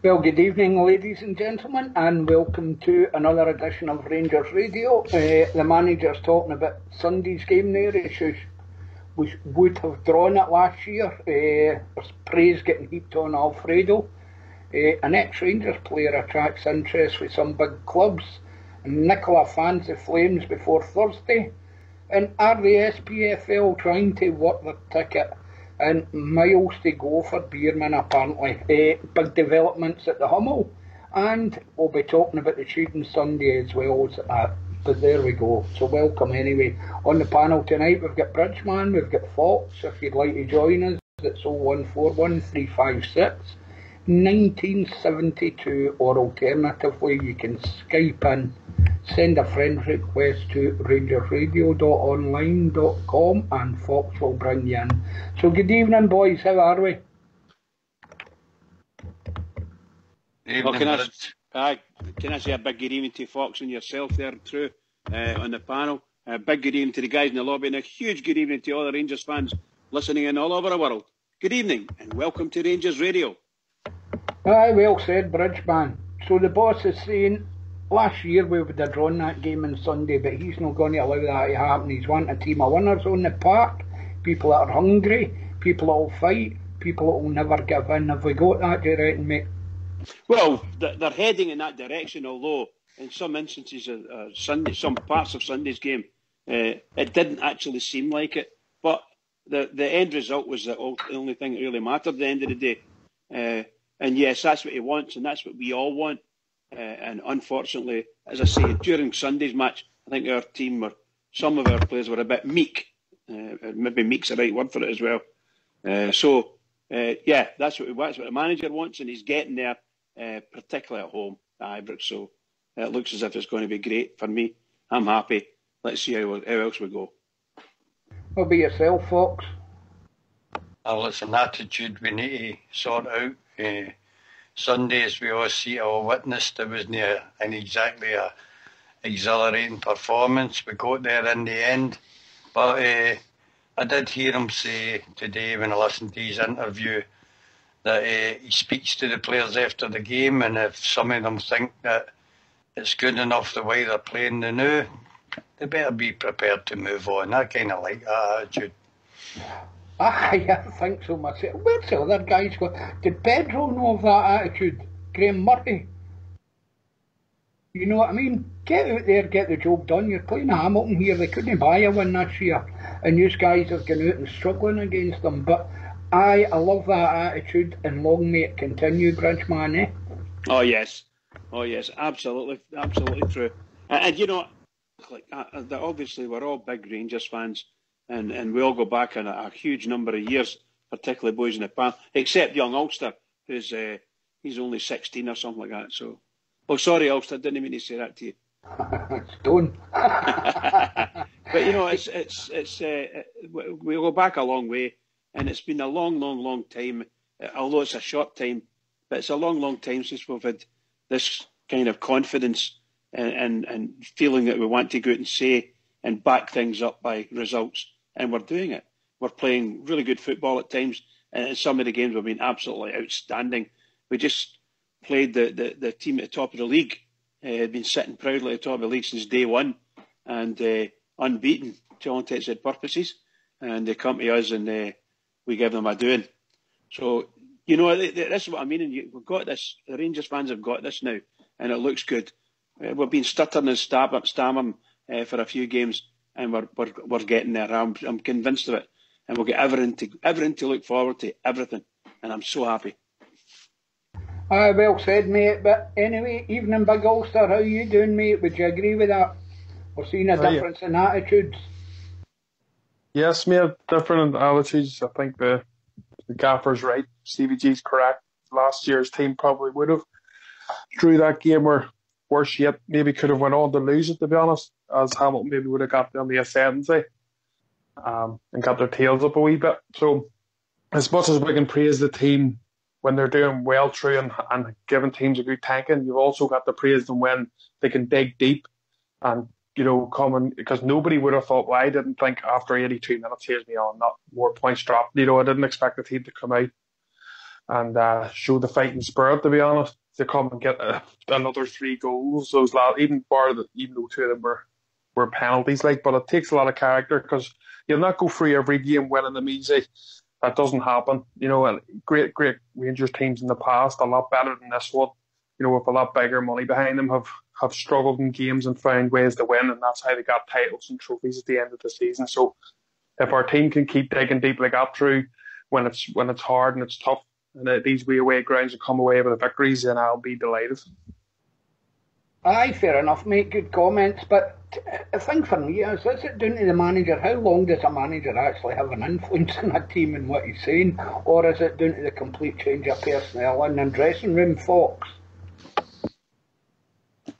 Well, good evening, ladies and gentlemen, and welcome to another edition of Rangers Radio. The manager's talking about Sunday's game there. We would have drawn it last year. There's praise getting heaped on Alfredo. An ex-Rangers player attracts interest with some big clubs. And Nicola fans the Flames before Thursday. And are the SPFL trying to work their ticket? And miles to go for Bierman apparently. Big developments at the Hummel, and we'll be talking about the shooting Sunday as well as that. But there we go. So welcome anyway. On the panel tonight we've got Bridgeman, we've got Fox. If you'd like to join us, it's 0141 356 1972, or alternatively you can Skype in. Send a friend request to rangersradio.online.com and Fox will bring you in. So good evening, boys. How are we? Well, can I say a big good evening to Fox and yourself there, True, on the panel. A big good evening to the guys in the lobby, and a huge good evening to all the Rangers fans listening in all over the world. Good evening and welcome to Rangers Radio. Aye, well said, Bridgeman. So the boss is saying last year we would have drawn that game on Sunday, but he's not going to allow that to happen. He's wanting a team of winners on the park, people that are hungry, people that will fight, people that will never give in. Have we got that, do you reckon, mate? Well, they're heading in that direction, although in some instances some parts of Sunday's game, it didn't actually seem like it. But the end result was the only thing that really mattered at the end of the day. And yes, that's what he wants, and that's what we all want. And unfortunately, as I say, during Sunday's match, I think our team, or some of our players, were a bit meek. Maybe meek's the right word for it as well. Yeah, that's what the manager wants, and he's getting there, particularly at home at Ibrox. So it looks as if it's going to be great for me. I'm happy. Let's see how else we go. What about yourself, Fox? Well, it's an attitude we need to sort out. Sunday, as we all see or witnessed, it wasn't exactly a exhilarating performance. We got there in the end, but I did hear him say today when I listened to his interview that he speaks to the players after the game, and if some of them think that it's good enough the way they're playing the new, they better be prepared to move on. I kind of like that attitude. I think so myself. Where's the other guys go? Did Pedro know of that attitude? Graham Murray? You know what I mean? Get out there, get the job done. You're playing Hamilton here. They couldn't buy a win this year. And these guys have gone out and struggling against them. But I love that attitude, and long may it continue, Bridgeman, eh? Oh, yes, absolutely true. And you know, obviously we're all big Rangers fans. And we all go back on a huge number of years, particularly boys in the panel, except young Ulster, who's he's only 16 or something like that. So, oh, sorry, Ulster, didn't mean to say that to you. It's done. But you know, we go back a long way, and it's been a long time. Although it's a short time, but it's a long time since we've had this kind of confidence and feeling that we want to go out and say and back things up by results. And we're doing it. We're playing really good football at times, and some of the games have been absolutely outstanding. We just played the team at the top of the league. Had been sitting proudly at the top of the league since day one, and unbeaten to all intents and purposes. And they come to us, and we give them a doing. So, you know, this is what I mean. And we've got this. The Rangers fans have got this now, and it looks good. We've been stuttering and stammering for a few games, and we're getting there. I'm convinced of it, and we'll get everything to look forward to, everything, and I'm so happy. Well said, mate. But anyway, evening, Big Ulster. How you doing, mate? Would you agree with that? We're seeing a difference in attitudes. Yes, mate. Different attitudes. I think the gaffer's right. CBG's correct. Last year's team probably would have drew that game, or worse yet, maybe could have went on to lose it, to be honest, as Hamilton maybe would have got on the ascendancy and got their tails up a wee bit. So as much as we can praise the team when they're doing well through and giving teams a good tanking, you've also got to praise them when they can dig deep and, you know, because nobody would have thought, well, I didn't think after 82 minutes, here's me on, not more points dropped. You know, I didn't expect the team to come out and show the fighting spirit, to be honest, to come and get another 3 goals. Even though 2 of them were penalties, but it takes a lot of character, because you'll not go through every game winning them easy. That doesn't happen. And great Rangers teams in the past, a lot better than this one, with a lot bigger money behind them, have struggled in games and found ways to win, and that's how they got titles and trophies at the end of the season. So if our team can keep digging deep like that through when it's hard and it's tough, and these wee away grounds and come away with the victories, then I'll be delighted. Aye, fair enough, mate. Good comments. But the thing for me is it down to the manager? How long does a manager actually have an influence on a team and what he's saying? Or is it down to the complete change of personnel in the dressing room, Fox?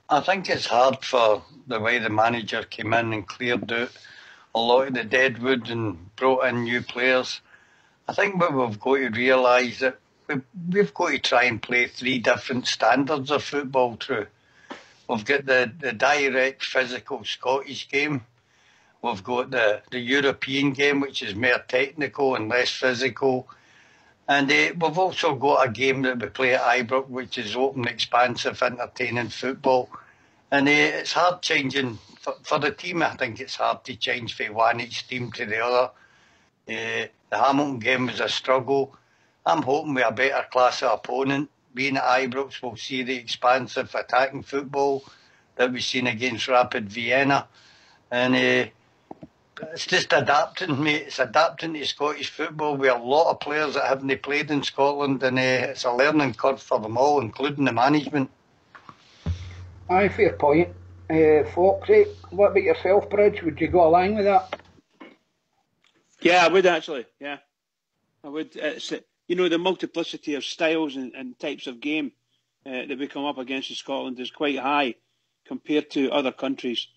I think it's hard for the way the manager came in and cleared out a lot of the deadwood and brought in new players. I think what we've got to realise that we've got to try and play 3 different standards of football through. We've got the direct physical Scottish game. We've got the European game, which is more technical and less physical. And we've also got a game that we play at Ibrox, which is open, expansive, entertaining football. And it's hard changing. For the team, I think it's hard to change from one extreme to the other. The Hamilton game was a struggle. I'm hoping with a better class of opponent, being at Ibrox, we'll see the expansive attacking football that we've seen against Rapid Vienna. And it's just adapting, mate. It's adapting to Scottish football with a lot of players that haven't played in Scotland, and it's a learning curve for them all, including the management. Aye, fair point. Foxy, what about yourself, Bridge? Would you go along with that? Yeah, I would actually. Yeah, I would. It's, the multiplicity of styles and types of game that we come up against in Scotland is quite high compared to other countries.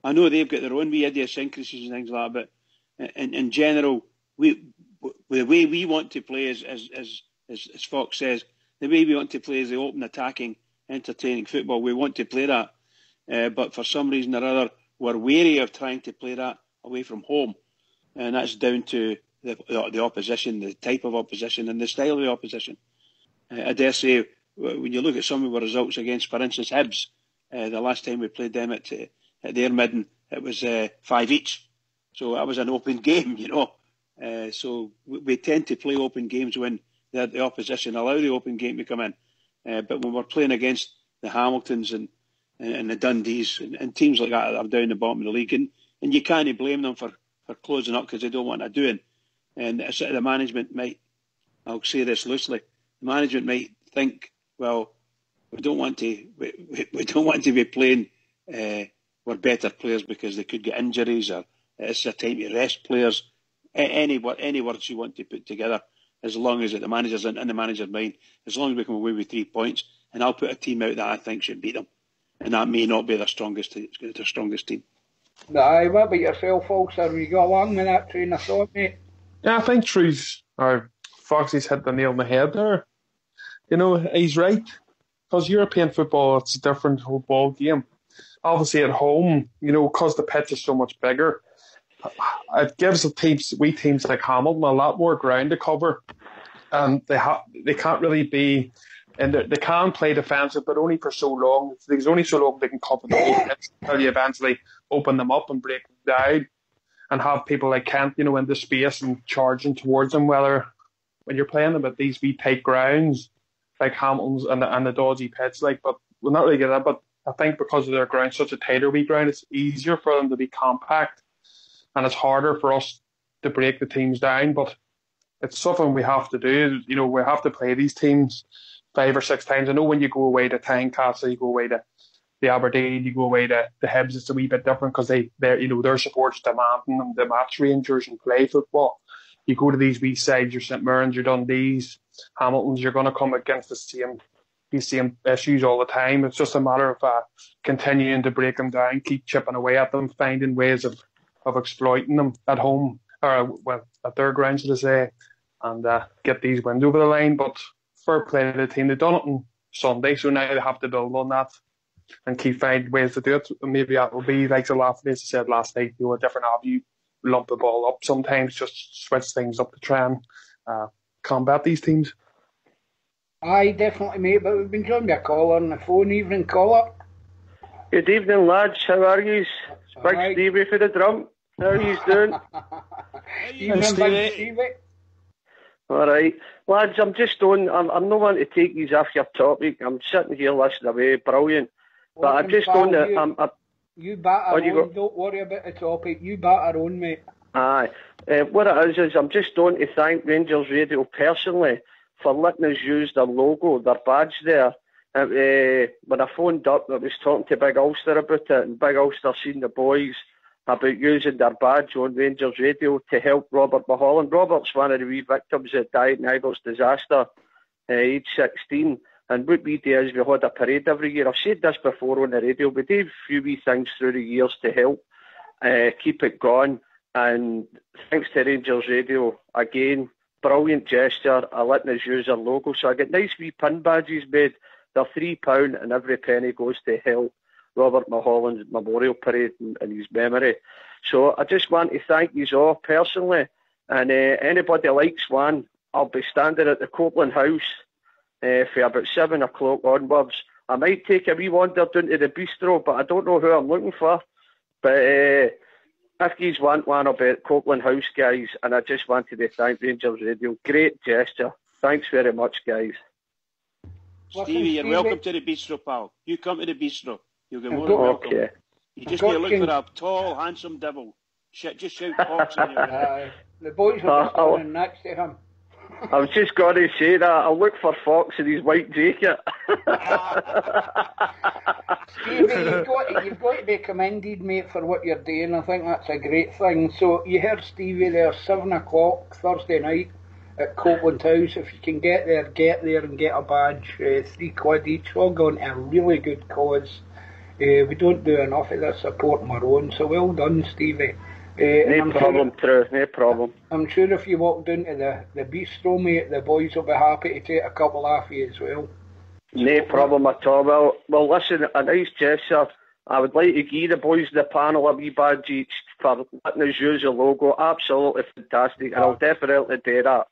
I know they've got their own wee idiosyncrasies and things like that, but in general, the way we want to play, as Fox says, the way we want to play is the open, attacking, entertaining football. We want to play that, but for some reason or other, we're wary of trying to play that away from home, and that's down to the opposition, the type of opposition, and the style of the opposition. I dare say, when you look at some of the results against, for instance, Hibs, the last time we played them at their midden, it was 5 each. So that was an open game, So we tend to play open games when the opposition allow the open game to come in. But when we're playing against the Hamiltons and the Dundees and teams like that are down the bottom of the league, and you can't blame them for closing up because they don't want to do it. And the management might, I'll say this loosely, the management might think, well, we don't want to be playing we're better players because they could get injuries, or it's a time to rest players. Any words you want to put together, as long as the manager's in the manager's mind, as long as we come away with 3 points, and I'll put a team out that I think should beat them, and that may not be their strongest team. Aye, what about yourself, folks? Are we go along with that train of thought, mate? Yeah, I think Foxy's hit the nail on the head there. He's right. Because European football, it's a different whole ball game. Obviously at home, because the pitch is so much bigger, it gives the teams like Hamilton a lot more ground to cover. And they can't really be, and they can play defensive, but only for so long. There's only so long they can cover the whole pitch until you eventually open them up and break them down, and have people like Kent, in the space and charging towards them. Whether when you're playing them at these wee tight grounds like Hamilton's and the dodgy pitch, but we're not really good at that. But I think because of their ground, such a tighter wee ground, it's easier for them to be compact, and it's harder for us to break the teams down. But it's something we have to do. We have to play these teams 5 or 6 times. I know when you go away to Tynecastle, you go away to the Aberdeen, you go away to the Hibs, it's a wee bit different because their supporters demanding them to match Rangers and play football. You go to these wee sides, your St Mirrens, your Dundees, Hamiltons, you're going to come against these same issues all the time. It's just a matter of continuing to break them down, keep chipping away at them, finding ways of exploiting them at home, or at their ground, should I say, and get these wins over the line. But fair play to the team. They've done it on Sunday, so now they have to build on that and keep finding ways to do it. Maybe that will be like the last place I said last night, a different avenue, lump the ball up sometimes, just switch things up to try and combat these teams. Aye, definitely, mate, but we've been joined by a caller on the phone. Evening, caller. Good evening, lads. How are you? Big Aye. Stevie for the drum. How are you doing? Evening, Big Stevie. All right. Lads, I'm just on. I'm not wanting to take these off your topic. I'm sitting here listening away. Brilliant. But I'm just on the... You bat our own. Don't worry about the topic. You bat our own, mate. Aye. What it is I'm just on to thank Rangers Radio personally for letting us use their logo, their badge there. When I phoned up, I was talking to Big Ulster about it, and Big Ulster seen the boys about using their badge on Rangers Radio to help Robert Mulholland. Robert's one of the wee victims that died in Idols disaster, age 16. And what we do is we had a parade every year. I've said this before on the radio. We do a few wee things through the years to help keep it going. And thanks to Rangers Radio, again, brilliant gesture, letting us use their logo. So I get nice wee pin badges made. They're £3 and every penny goes to help Robert Mulholland's memorial parade in his memory. So I just want to thank you all personally. And anybody likes one, I'll be standing at the Copeland House for about 7 o'clock onwards. I might take a wee wander down to the bistro, but I don't know who I'm looking for. But if you want one, I'll be at Copeland House, guys. And I just wanted to thank Rangers Radio. Great gesture. Thanks very much, guys. Stevie, you're welcome to the bistro, pal. You come to the bistro. You'll get more than welcome. Okay. You just need to look for a tall, handsome devil. Just shout Fox in your The boys will be standing next to him. I was just going to say that. I'll look for Fox in his white jacket. Stevie, you've got to be commended, mate, for what you're doing. I think that's a great thing. So you heard Stevie there, 7 o'clock Thursday night at Copeland House. If you can get there and get a badge. £3 each. All going to a really good cause. We don't do enough of this supporting our own. So well done, Stevie. No problem, True. No problem. I'm sure if you walk down to the bistro, mate, the boys will be happy to take a couple off you as well. No problem at all. Well, listen, a nice gesture. I would like to give the boys in the panel a wee badge each for letting us use the logo. Absolutely fantastic. And I'll definitely do that.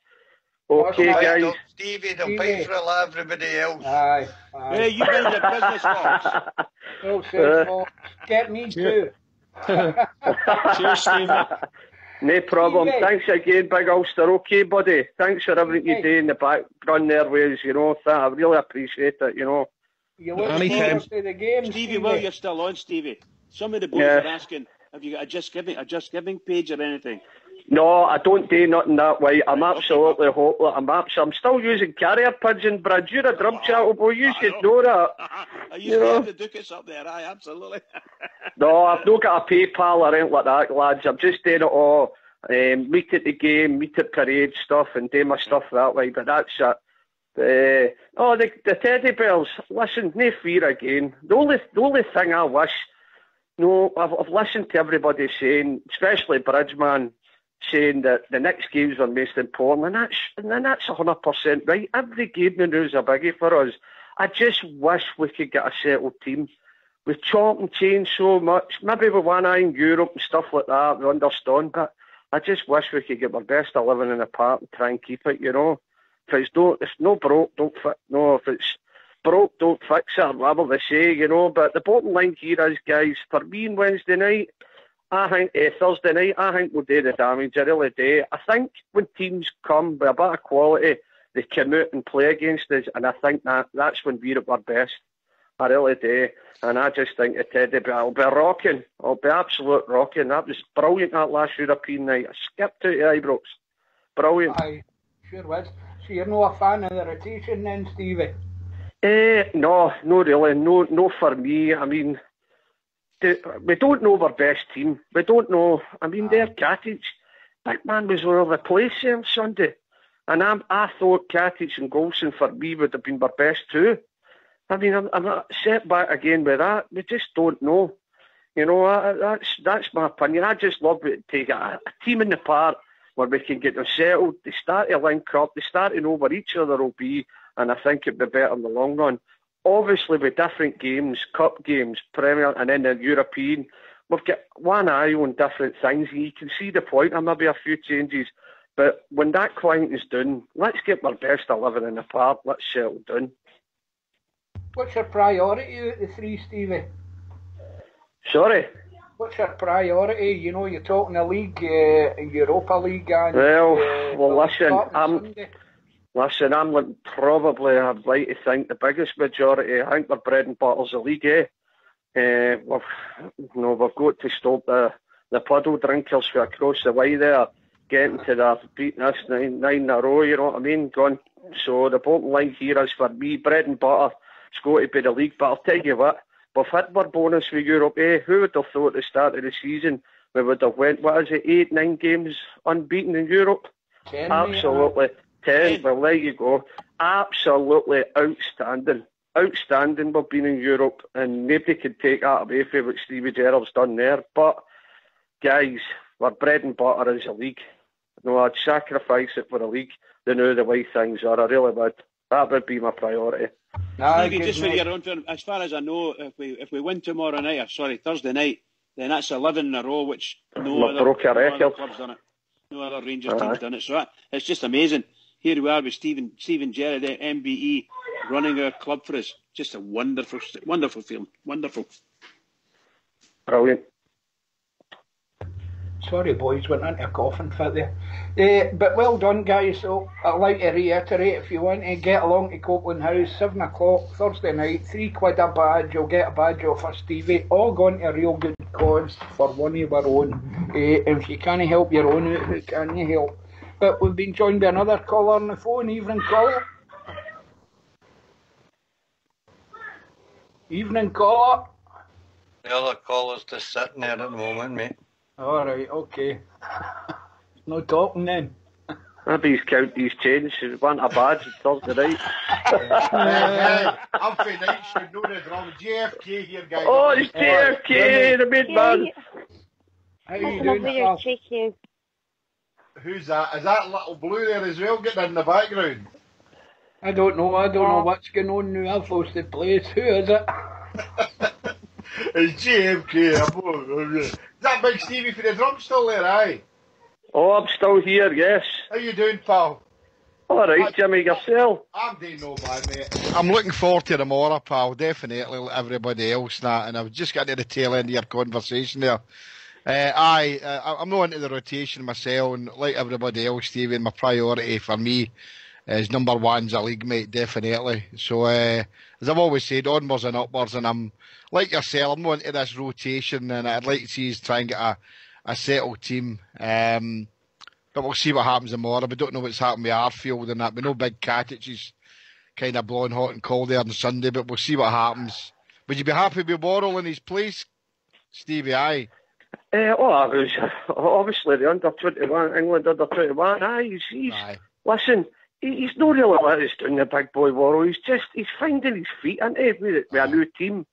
Okay, guys. Stevie, they'll pay for everybody else. Aye. Hey, you mind your business, Fox. Well said, Fox. Get me too. Cheers, Stevie. No problem. Stevie. Thanks again, Big Ulster. Okay, buddy. Thanks for everything you do in the background there, ways. I really appreciate it. You look forward to the game, Stevie. Well, you're still on, Stevie. Some of the boys are asking, have you got a Just Giving page or anything? No, I don't do nothing that way. I'm absolutely hopeless. I'm still using carrier pigeon, Brad. You're a drum chattel boy. You should know that. I used to have the ducats up there. Aye, absolutely. No, I've not got a PayPal or anything like that, lads. I'm just doing it all. Meet at the game, meet at parade stuff, and do my stuff that way. But that's it. The teddy bears. Listen, no fear again. The only thing I wish. I've listened to everybody saying, especially Bridgeman, saying that the next games are most important, and that's 100% right. Every game now is a biggie for us. I just wish we could get a settled team. We chop and change so much. Maybe we won in Europe and stuff like that, we understand, but I just wish we could get our best 11 in the park and try and keep it, If it's no broke, don't fix. No, if it's broke, don't fix it, or whatever they say, But the bottom line here is, guys, for me on Wednesday night, Thursday night, I think we'll do the damage. I really do. I think when teams come with a bit of quality, they come out and play against us, and I think that's when we're at our best. I really do. And I just think the teddy bear will be rocking. It'll be absolute rocking. That was brilliant, that last European night. I skipped out of Ibrox. Brilliant. Aye, sure was. So you're not a fan of the rotation then, Stevie? No, really. No for me. I mean, we don't know our best team. We don't know. I mean, their Katic, big man was all over the place on Sunday. And I thought Katic and Golson for me would have been our best too. I mean, I'm not set back again with that. We just don't know. That's my opinion. I just love to take a team in the park where we can get them settled. They start to link up. They start to know where each other will be. And I think it'd be better in the long run. Obviously, with different games, cup games, Premier, and then the European, we've got one eye on different things. And you can see the point. There may be a few changes. But when that client is done, let's get our best 11 in the park. Let's settle down. What's your priority out of the three, Stevie? Sorry? What's your priority? You know, you're talking the league, Europa League, and listen, I'm probably, I'd like to think, the biggest majority. I think their bread and butter's the league, we've got to stop the puddle drinkers for across the way there, getting to the beating us nine in a row, you know what I mean? So the bottom line here is, for me, bread and butter, it's got to be the league. But I'll tell you what, we've hit our bonus with Europe, Who would have thought at the start of the season we would have went, 8-9 games unbeaten in Europe? 10, absolutely. 10, well, there you go. Absolutely outstanding. Outstanding we've been in Europe, and nobody can take that away from what Stevie Gerrard's done there. But, guys, our bread and butter is a league. No, I'd sacrifice it for a league. They know the way things are. I really would. That would be my priority. Stevie, just for your own, as far as I know, if we win tomorrow night, Thursday night, then that's 11 in a row, which no other club's done it. No other Rangers team's done it. So it's just amazing. Here we are with Stephen Gerrard, MBE, running our club for us. Just a wonderful feeling. Wonderful. Brilliant. Sorry, boys, went into a coughing fit there. But well done, guys. So I'd like to reiterate, if you want to get along to Copeland House, 7 o'clock Thursday night, £3 a badge. You'll get a badge off of Stevie. All gone to a real good cause for one of our own. If you can't help your own out, who can you help? But we've been joined by another caller on the phone. Evening, caller. Evening, caller. The other caller's just sitting there at the moment, mate. All right, okay. No talking then. Maybe he's counting his change. He want a badge on Thursday night. I'm for night, should know the drama. JFK here, guys. Oh, it's JFK, the main man. How you doing, pal? Who's that? Is that little blue there as well getting in the background? I don't know what's going on now. I've lost the place. Who is it? It's JFK. Is that Big Stevie for the drum still there, aye? Oh, I'm still here, yes. How you doing, pal? All right, Jimmy, yourself? I'm doing no bad, mate. I'm looking forward to tomorrow, pal. Definitely, like everybody else, and I've just got to the tail end of your conversation there. I'm not into the rotation myself, and like everybody else, Stevie, my priority for me is number one's a league, mate, definitely. So, as I've always said, onwards and upwards, and I'm, like yourself, I'm not into this rotation, and I'd like to see us try and get a settled team. But we'll see what happens tomorrow. We don't know what's happening with Arfield and that. We know Big Katic is kind of blowing hot and cold there on Sunday, but we'll see what happens. Would you be happy with Worrell in his place, Stevie? Aye. I was obviously the under 21, England under 21. Aye. Listen, he's not really let us down, the big boy Worrell. He's finding his feet, isn't he, with a new team.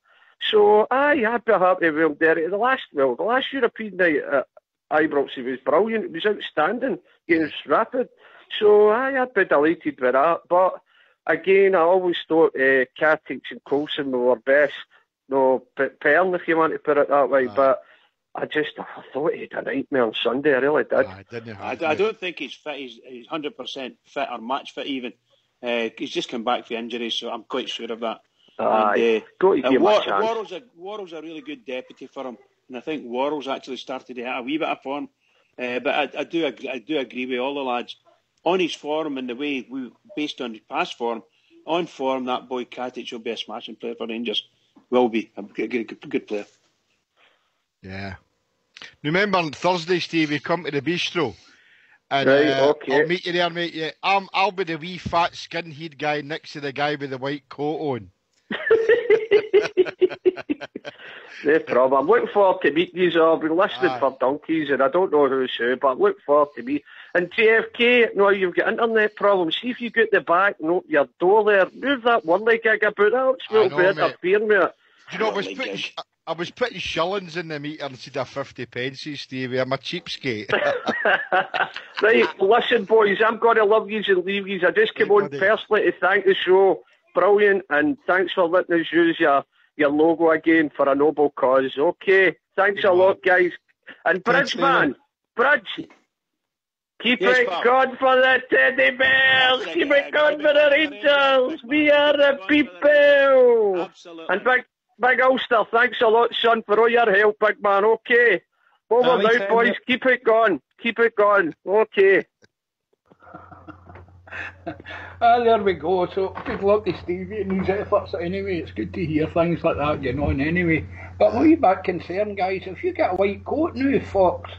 So I'd be happy with him there. The last European night at Ibrox, he was brilliant. It was outstanding against Rapid. So I'd be delighted with that. But again, I always thought Katic and Coulson were best. No, Pern, if you want to put it that way. But I thought he had a nightmare on Sunday. I really did. I don't think he's fit. He's 100% fit or match fit even. He's just come back for injuries, so I'm quite sure of that. Got to give him a chance. Worrell's a really good deputy for him, and I think Worrell's actually started to hit a wee bit of form. But I do agree with all the lads on his form and the way based on his past form. On form, that boy Katic will be a smashing player for Rangers. Will be a good player. Yeah. Remember on Thursday, Steve, you come to the bistro. And okay. I'll meet you there, mate. Yeah, I'll be the wee fat skinhead guy next to the guy with the white coat on. No problem. I'm looking forward to meeting you. I've been listening for donkeys and I don't know who's who, but I'm looking forward to meet. And JFK, no, you've got internet problems. See if you get the back and open your door there. Move that whirly gig about that. It's a little bit interfering with it. Do you know, I was putting shillings in the meter instead of 50 pences, Stevie. I'm a cheapskate. Right, listen, boys, I'm going to love yous and leave yous. I just came on personally to thank the show. Brilliant, and thanks for letting us use your logo again for a noble cause. Okay, thanks a lot, guys. And Bridge, man, Bridge, Keep it going for the Teddy Bears. Keep it going for the Rangers. We are the people. Absolutely. And Big Ulster, thanks a lot, son, for all your help, big man. Okay. Over out, boys. Keep it going. Keep it going. Okay. There we go. So good luck to Stevie and his efforts anyway. It's good to hear things like that, you know, and anyway. But I'm a wee bit concerned, guys. If you get a white coat now, Fox,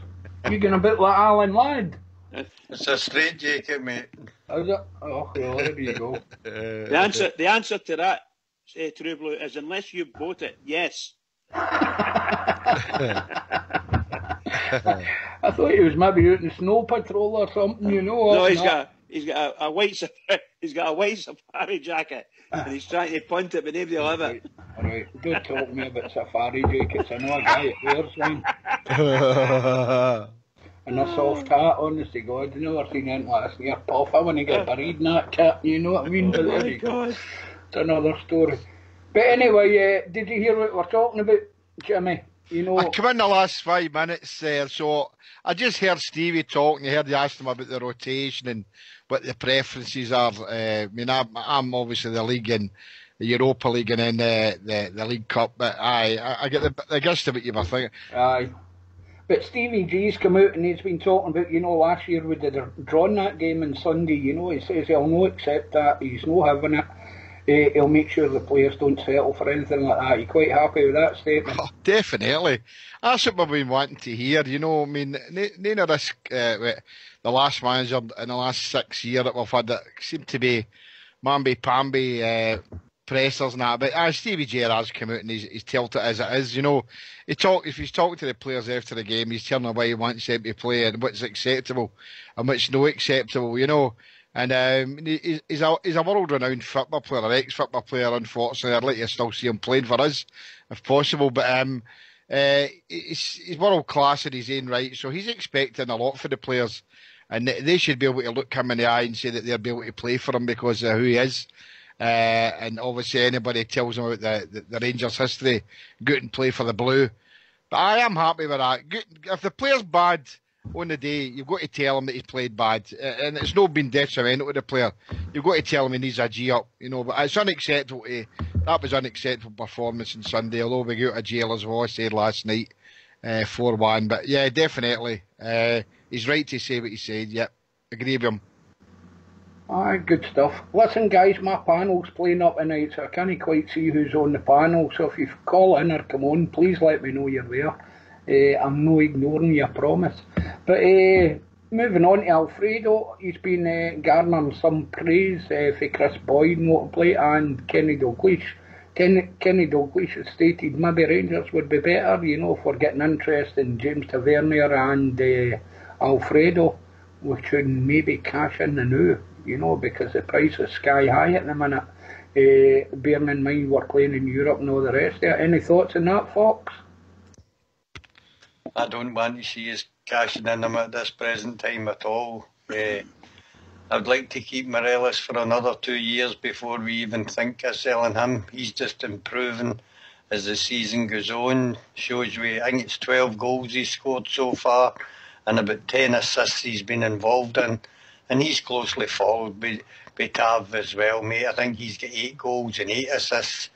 you're going a bit like Alan Ladd. It's a straight jacket, mate. Is it? Oh, well, there you go. The answer to that, True Blue, is unless you bought it, yes. I thought he was maybe out in the snow patrol or something, you know. No, he's got a white safari jacket, and he's trying to punt it, but nobody will have it. Right, don't talk to me about safari jackets. I know a guy that wears one. And a soft hat, honest to God, I've never seen anything like this near puff. I want to get buried in that cat, you know what I mean? But there you go. It's another story. But anyway, did you hear what we're talking about, Jimmy? You know, I come in the last 5 minutes there, so I just heard Stevie talking. I heard you asked him about the rotation and what the preferences are. I mean, I'm obviously the league and the Europa League and then the League Cup, but I get the gist of what you were thinking. Aye. But Stevie G's come out and he's been talking about, you know, last year we did drawn that game on Sunday, you know, he says he'll no accept that, he's no having it. He'll make sure the players don't settle for anything like that. You quite happy with that statement? Oh, definitely. That's what we've been wanting to hear, you know. I mean, none of this, the last manager in the last 6 years that we've had that seemed to be mamby-pamby pressers and that. But Stevie Gerrard's come out and he's told it as it is, you know. If he's talking to the players after the game, he's telling them why he wants them to play and what's acceptable and what's not acceptable, you know. And he's a world-renowned football player, an ex-football player, unfortunately. I'd like to still see him playing for us, if possible. But he's world-class in his own right, so he's expecting a lot for the players. And they should be able to look him in the eye and say that they'll be able to play for him because of who he is. And obviously anybody tells him about the Rangers' history, go out and play for the Blue. But I am happy with that. If the player's bad on the day, you've got to tell him that he's played bad, and it's not been detrimental to the player. You've got to tell him he needs a G up, you know. But it's unacceptable. That was unacceptable performance on Sunday. Although we got out of jail, as I said last night, 4-1. But yeah, definitely, he's right to say what he said. Yep, agree with him. Aye, good stuff. Listen, guys, my panel's playing up tonight, so I can't quite see who's on the panel. So if you call in or come on, please let me know you're there. I'm no ignoring you, I promise. But moving on to Alfredo, he's been garnering some praise for Chris Boyd, notably, and Kenny Dalglish. Kenny Dalglish has stated maybe Rangers would be better, you know, for getting interest in James Tavernier and Alfredo. We should maybe cash in the new, you know, because the price is sky high at the minute. Bearing in mind we're playing in Europe and all the rest of it. Any thoughts on that, Fox? I don't want to see us cashing in them at this present time at all. I'd like to keep Morelos for another 2 years before we even think of selling him. He's just improving as the season goes on. Shows I think it's 12 goals he's scored so far and about 10 assists he's been involved in. And he's closely followed by Tav as well, mate. I think he's got 8 goals and 8 assists.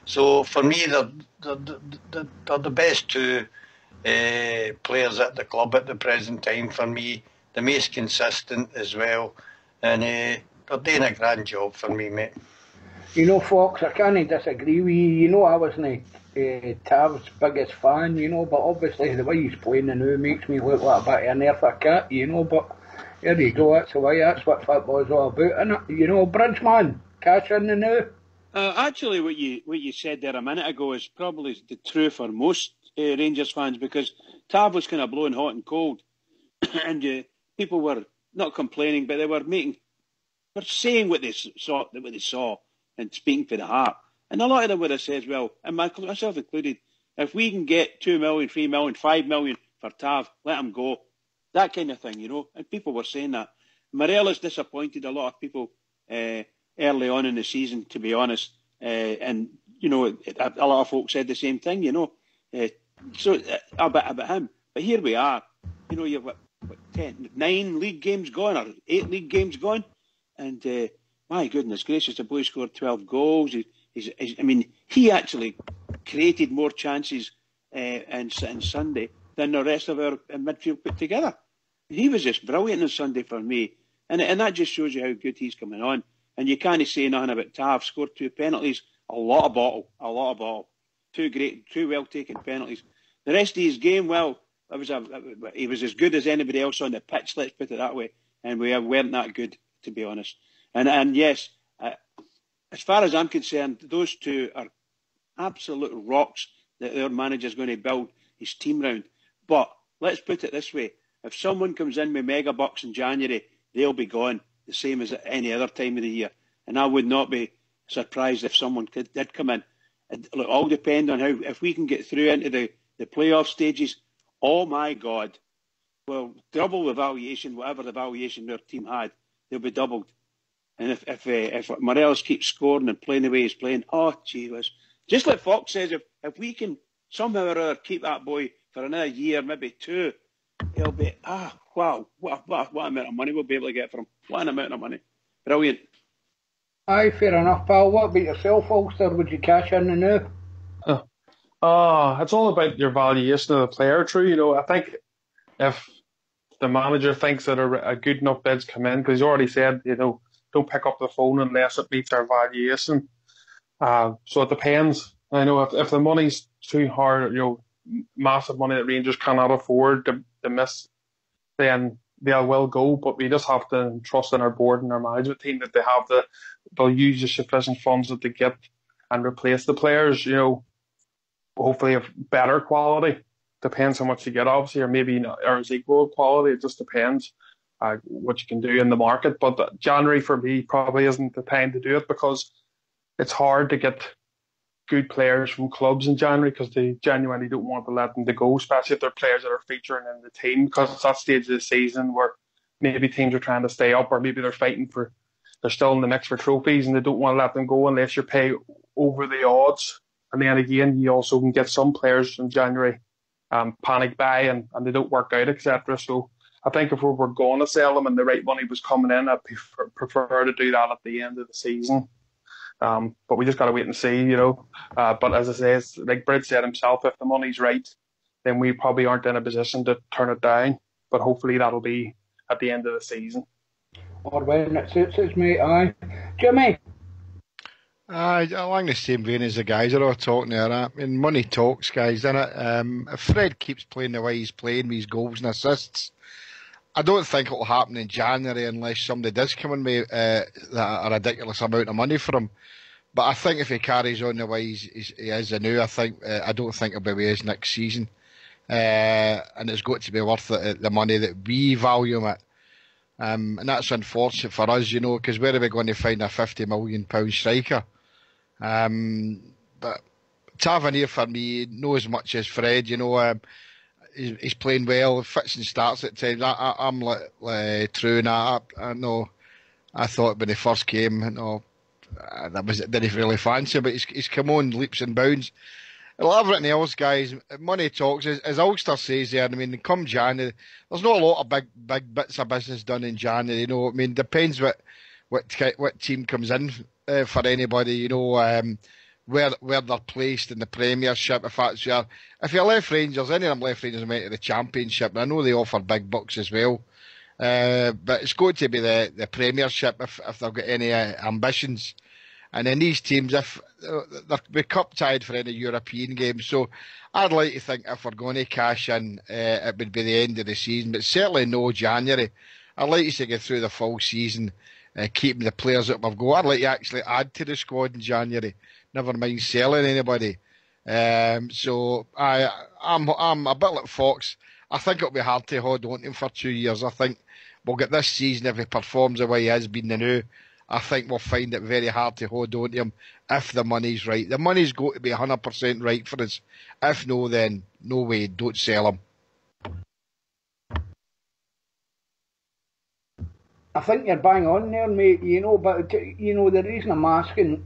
So for me, they're the best two players at the club at the present time for me, the most consistent as well, and they're doing a grand job for me, mate. You know, Fox, I can't disagree with you. You know, I wasn't Tav's biggest fan, you know, but obviously the way he's playing now makes me look like a bit of an earther cat, you know, but there you go, that's the way, that's what football's all about, innit? You know, Bridgeman, cash in the new. Actually, what you said there a minute ago is probably the truth for most Rangers fans, because Tav was kind of blowing hot and cold, and people were not complaining, but they were saying what they saw, and speaking for the heart. And a lot of them would have said, well, and myself included, if we can get 2 million, 3 million, 5 million for Tav, let him go. That kind of thing, you know. And people were saying that. Morelos disappointed a lot of people early on in the season, to be honest. And, you know, a lot of folks said the same thing, you know. So about him. But here we are. You know, you've got 9 league games gone, or 8 league games gone, and my goodness gracious, the boy scored 12 goals. He actually created more chances on Sunday than the rest of our midfield put together. He was just brilliant on Sunday for me, and that just shows you how good he's coming on. And you can't say nothing about Tav. Scored 2 penalties, a lot of bottle. 2 well taken penalties. The rest of his game, well, he was as good as anybody else on the pitch. Let's put it that way. And we weren't that good, to be honest. And yes, as far as I'm concerned, those two are absolute rocks that their manager's going to build his team round. But let's put it this way: if someone comes in with mega bucks in January, they'll be gone, the same as at any other time of the year. And I would not be surprised if someone did come in. It'll all depend on if we can get through into the playoff stages. Oh my God. Well, double the valuation, whatever the valuation their team had, they'll be doubled. And if Morelos keeps scoring and playing the way he's playing, oh gee whiz. Just like Fox says, if we can somehow or other keep that boy for another year, maybe 2, he'll be, wow, what amount of money we'll be able to get from him. What an amount of money. Brilliant. Aye, fair enough, pal. What about yourself, Ulster? Would you cash in the new? It's all about your valuation of the player, true. I think if the manager thinks that a good enough bid's come in, because he's already said, don't pick up the phone unless it meets our valuation. So it depends. I know if the money's too hard, massive money that Rangers cannot afford to miss, then they will go. But we just have to trust in our board and our management team that they'll use the sufficient funds that they get and replace the players. Hopefully of better quality. Depends how much you get, obviously, or maybe or as equal quality. It just depends what you can do in the market. But January for me probably isn't the time to do it, because it's hard to get good players from clubs in January, because they genuinely don't want to let them to go, especially if they're players that are featuring in the team, because it's that stage of the season where maybe teams are trying to stay up, or maybe they're still in the mix for trophies and they don't want to let them go unless you pay over the odds. And then again, you also can get some players in January panic buy and they don't work out, etc. So I think if we were going to sell them and the right money was coming in, I'd prefer to do that at the end of the season. But we just got to wait and see, But as I say, it's like Brett said himself, if the money's right, then we probably aren't in a position to turn it down. But hopefully that'll be at the end of the season. Or when it suits us, mate. Aye. Jimmy? Along the same vein as the guys are all talking there. Money talks, guys, innit? If Fred keeps playing the way he's playing with his goals and assists, I don't think it'll happen in January unless somebody does come in with a ridiculous amount of money for him. But I think if he carries on the way he is now, I don't think he'll be with us next season. And it's got to be worth it, the money that we value him at. And that's unfortunate for us, because where are we going to find a £50 million striker? But Tavernier, for me, not as much as Fred, he's playing well, fits and starts at times. I'm like true in that. I know, I thought when he first came, didn't really fancy, but he's come on leaps and bounds. Well, everything else, guys, money talks. As Ulster says there, come January, there's not a lot of big bits of business done in January. Depends what team comes in for anybody. Where they're placed in the Premiership. If you left Rangers, any of them left Rangers and went to the Championship. And I know they offer big bucks as well, but it's got to be the Premiership if they've got any ambitions. And then these teams, if they're cup tied for any European games, so I'd like to think if we're going to cash in, it would be the end of the season, but certainly no January. I'd like to get through the full season, keeping the players that we've got. I'd like to actually add to the squad in January, never mind selling anybody. So I'm a bit like Fox. I think it'll be hard to hold on to him for 2 years. I think we'll get this season if he performs the way he has been now. I think we'll find it very hard to hold on to him if the money's right. The money's got to be 100% right for us. If no, then no way, don't sell him. I think you're bang on there, mate, but, the reason I'm asking,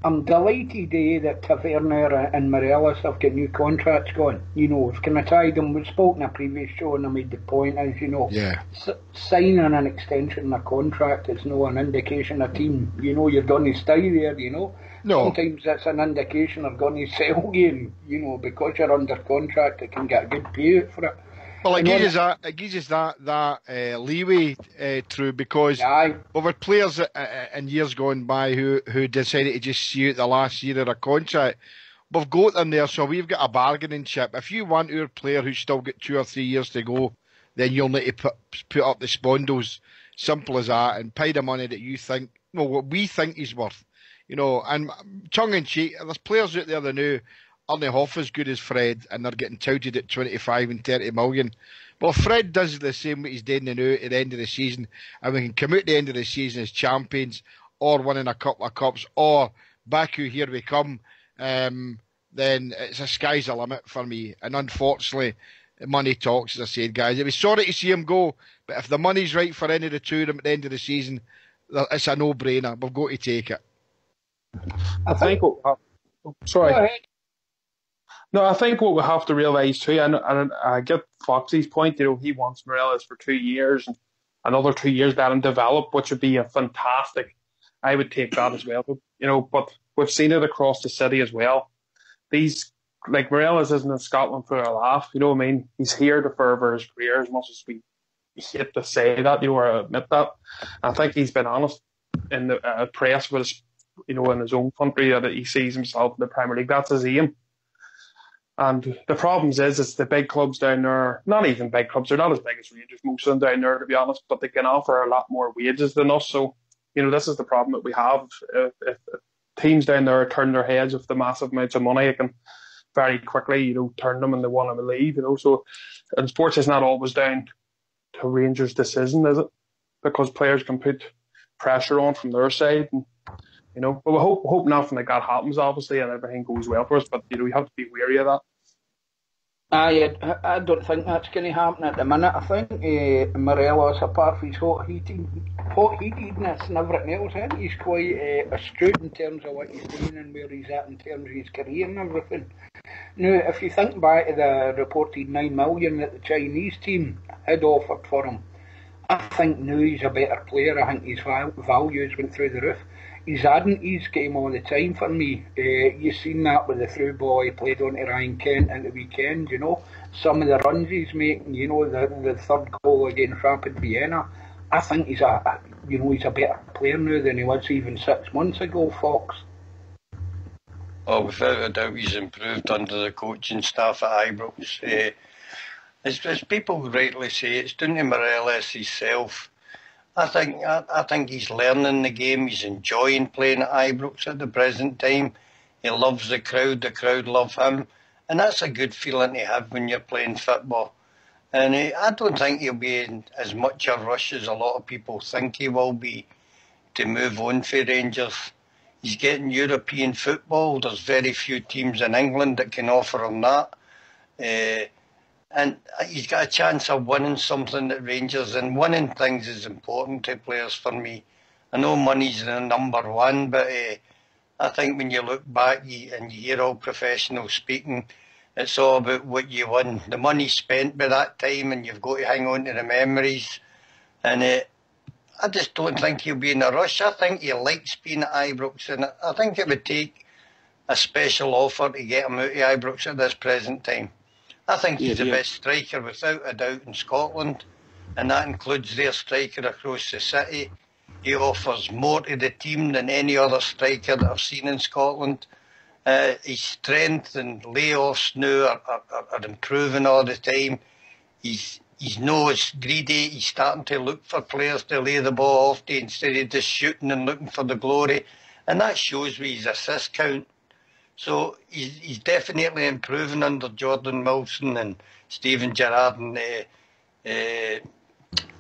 I'm delighted that Taverner and Morelos have got new contracts going. You know, we've kind of tied them. We've spoken in a previous show and I made the point as, you know, signing an extension of a contract is no an indication of team. You know, you're going to stay there, you know. No. Sometimes that's an indication of going to sell game, you know, because you're under contract, it can get a good payout for it. Well, it gives us that leeway through because we've had players in years gone by who decided to just see out the last year of a contract. We've got them there, so we've got a bargaining chip. If you want our player who's still got 2 or 3 years to go, then you'll need to put up the spondles. Simple as that, and pay the money that you think, what we think he's worth. You know, and tongue in cheek, there's players out there that know aren't half as good as Fred, and they're getting touted at 25 and 30 million. Well, Fred does the same what he's doing now at the end of the season, and we can come out the end of the season as champions, or winning a couple of cups, or Baku, here we come, then it's a sky's the limit for me. And unfortunately, money talks, as I said, guys. I'd be sorry to see him go, but if the money's right for any of the two of them at the end of the season, it's a no-brainer. We've got to take it. I think... sorry. No, I think what we have to realise too, and I get Foxy's point, you know, he wants Morelos for 2 years and another 2 years let him develop, which would be a fantastic. I would take that as well. But, you know, but we've seen it across the city as well. These, like Morelos isn't in Scotland for a laugh, you know what I mean? He's here to further his career as much as we hate to say that, you know, or admit that. I think he's been honest in the press with his, you know, in his own country that he sees himself in the Premier League. That's his aim. And the problem is the big clubs down there, not even big clubs, they're not as big as Rangers, most of them down there, to be honest, but they can offer a lot more wages than us. So, you know, this is the problem that we have. If teams down there turn their heads with the massive amounts of money, it can very quickly, you know, turn them and they want to leave, you know. So, and sports is not always down to Rangers' decision, is it? Because players can put pressure on from their side and, you know, but we hope nothing like that happens, obviously, and everything goes well for us. But, you know, we have to be wary of that. I don't think that's going to happen at the minute. I think Morelos, apart from his hot-heatedness and everything else, I think he's quite astute in terms of what he's doing and where he's at in terms of his career and everything. Now, if you think back to the reported 9 million that the Chinese team had offered for him, I think now he's a better player. I think his values went through the roof. He's adding his game all the time for me. You've seen that with the through ball he played on to Ryan Kent at the weekend, you know. Some of the runs he's making, you know, the third goal against Rapid Vienna. I think he's a better player now than he was even 6 months ago, Fox. Oh, without a doubt he's improved under the coaching staff at Ibrox. As people rightly say, it's down to Morelos himself. I think he's learning the game. He's enjoying playing at Ibrox at the present time. He loves the crowd love him. And that's a good feeling to have when you're playing football. And I don't think he'll be in as much a rush as a lot of people think he will be to move on for Rangers. He's getting European football. There's very few teams in England that can offer him that. And he's got a chance of winning something at Rangers, and winning things is important to players for me. I know money's the number one, but I think when you look back and you hear all professionals speaking, it's all about what you win. The money spent by that time, and you've got to hang on to the memories. And I just don't think he'll be in a rush. I think he likes being at Ibrox, and I think it would take a special offer to get him out of Ibrox at this present time. I think he's the best striker without a doubt in Scotland, and that includes their striker across the city. He offers more to the team than any other striker that I've seen in Scotland. His strength and layoffs now are improving all the time. He's not as greedy. He's starting to look for players to lay the ball off to instead of just shooting and looking for the glory, and that shows with his assist count. So he's definitely improving under Jordan Milson and Stephen Gerrard and Gary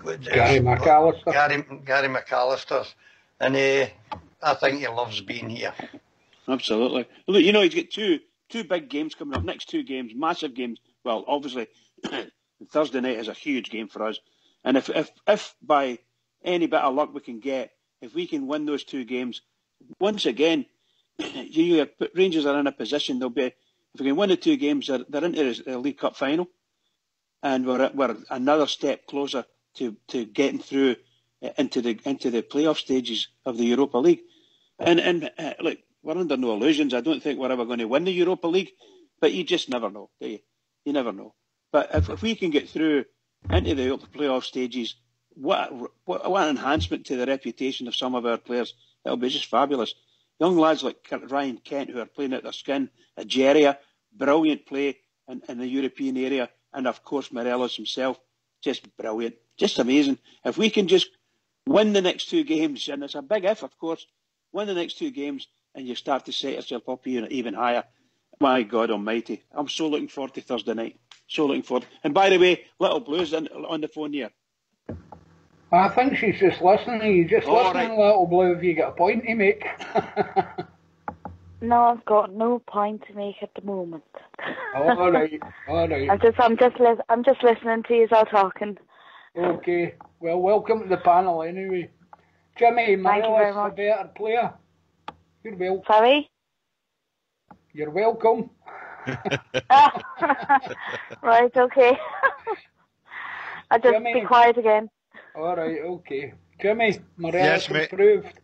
McAllister. Gary McAllister. And I think he loves being here. Absolutely. Look, you know, he's got two big games coming up. Next 2 games, massive games. Well, obviously, Thursday night is a huge game for us. And if by any bit of luck we can get, if we can win those 2 games, once again, Rangers are in a position they'll be, if we can win the 2 games, they're into the League Cup final, and we're another step closer to getting through into the playoff stages of the Europa League. And look, we're under no illusions. I don't think we're ever going to win the Europa League, but you just never know, do you? You never know. But if we can get through into the playoff stages, what an enhancement to the reputation of some of our players. It'll be just fabulous. Young lads like Ryan Kent, who are playing out their skin, Gerrard, brilliant play in the European area, and of course Morelos himself, just brilliant, just amazing. If we can just win the next 2 games, and it's a big if, of course, win the next 2 games, and you start to set yourself up even higher. My God Almighty, I'm so looking forward to Thursday night. So looking forward. And by the way, Little Blue's on the phone here. I think she's just listening. You just listening, right. Little Blue, if you get a point to make. No, I've got no point to make at the moment. All right. I'm just listening to you all talking. Okay. Well, welcome to the panel anyway. Jimmy, Morelos, a better player. You're welcome. Sorry? You're welcome. Right, okay. I'll just Jimmy, be quiet again. All right, okay. Jimmy, Morelos improved.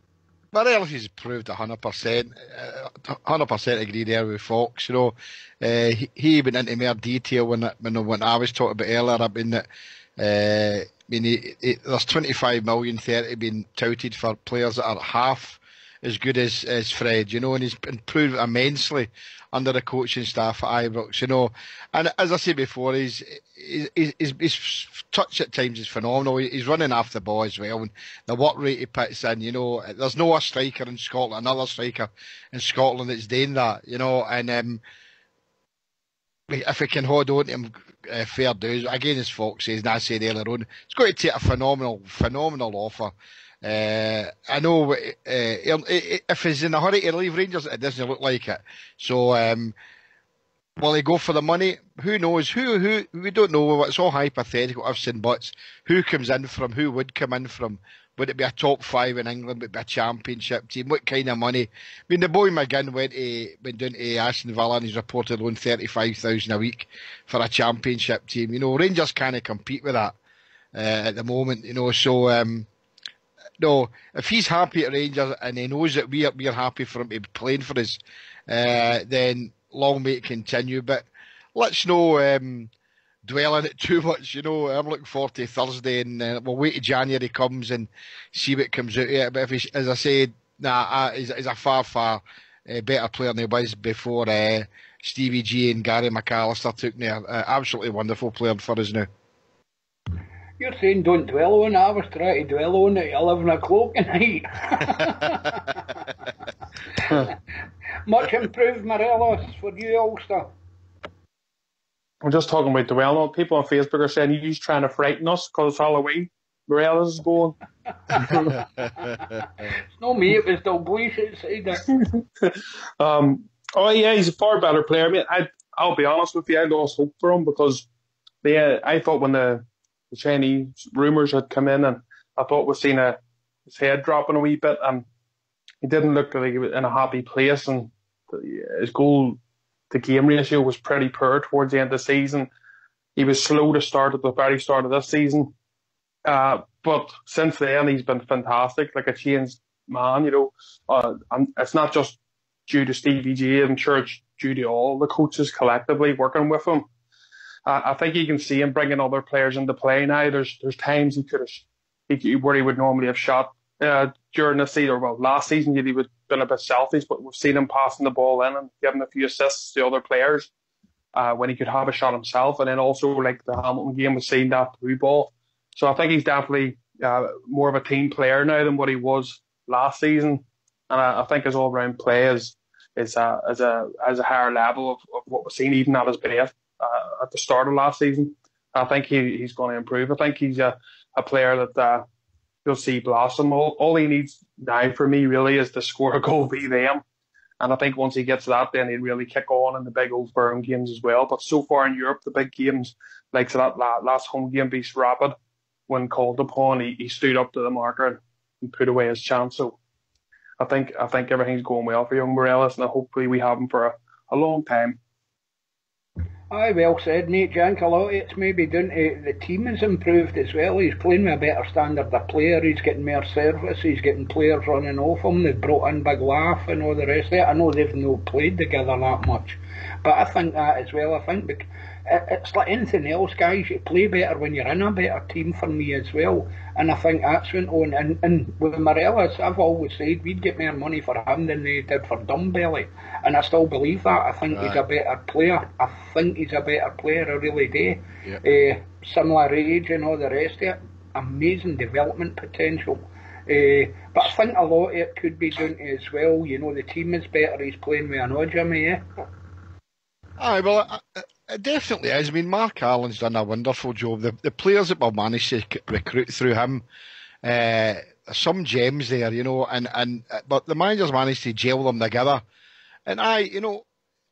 Morelos has improved 100%. 100% agree there with Fox. You know, he went into more detail when I was talking about earlier. I mean that. There's 25 million, 30 being touted for players that are half as good as Fred, you know, and he's improved immensely under the coaching staff at Ibrox, you know. And as I said before, his touch at times is phenomenal. He's running off the ball as well, and the work rate he puts in, you know. There's no other striker in Scotland, another striker in Scotland that's doing that, you know. And if we can hold on to him, fair dues. Again, as Fox says, and I said earlier on, it's going to take a phenomenal offer. I know if he's in a hurry to leave Rangers, it doesn't look like it. So, will he go for the money? Who knows? Who we don't know. It's all hypothetical, ifs and buts. Who comes in from? Who would come in from? Would it be a top 5 in England? Would it be a championship team? What kind of money? I mean, the boy McGinn went down to Aston Villa and he's reported on 35,000 a week for a championship team. You know, Rangers can't compete with that at the moment. You know, so no, if he's happy at Rangers and he knows that we're happy for him to be playing for us, then long may it continue. But let's no dwell on it too much, you know. I'm looking forward to Thursday, and we'll wait till January comes and see what comes out of it. But if he, as I said, he's a far better player than he was before Stevie G and Gary McAllister took him there. Absolutely wonderful player for us now. You're saying don't dwell on it. I was trying to dwell on it at 11 o'clock tonight. Much improved Morelos for you, Ulster. I'm just talking about dwelling on. People on Facebook are saying he's trying to frighten us because it's Halloween. Morelos is going. It's not me, it was the boys outside it. Oh yeah, he's a far better player. I mean, I'll be honest with you, I lost hope for him because I thought when the Chinese rumours had come in, and I thought we'd seen his head dropping a wee bit, and he didn't look like he was in a happy place, and his goal to game ratio was pretty poor towards the end of the season. He was slow to start at the very start of this season, but since then he's been fantastic, like a changed man, you know. And it's not just due to Stevie G, I'm sure it's due to all the coaches collectively working with him. I think you can see him bringing other players into play now. There's times where he would normally have shot during the season, or well, last season he would have been a bit selfish, but we've seen him passing the ball in and giving a few assists to other players when he could have a shot himself. And then also, like the Hamilton game, we've seen that through ball. So I think he's definitely more of a team player now than what he was last season. And I think his all-round play is a higher level of what we've seen even at his best at the start of last season. I think he's going to improve. I think he's a player that you'll see blossom. All he needs now for me really is to score a goal v them. And I think once he gets that, then he'll really kick on in the big old firm games as well. But so far in Europe, the big games, like that last home game against Rapid, when called upon, he stood up to the marker and put away his chance. So I think everything's going well for young Morelos, and hopefully we have him for a long time. Aye, well said, mate. Jank, a lot of it's maybe down to the team has improved as well. He's playing with a better standard of player, he's getting more service, he's getting players running off him, they've brought in Big Laugh and all the rest of it. I know they've not played together that much, but I think that as well. I think it's like anything else, guys, you play better when you're in a better team for me as well, and I think that's went on. And with Morelos, I've always said we'd get more money for him than they did for Dumbbelly, and I still believe that. I think he's a better player. I really do. Yep. Similar age and all the rest of it. Amazing development potential. But I think a lot of it could be down to as well, you know, the team is better, he's playing with an odd Jimmy, yeah? Aye, well, it definitely is. I mean, Mark Allen's done a wonderful job. The players that we've managed to recruit through him, some gems there, you know, but the manager's managed to gel them together. And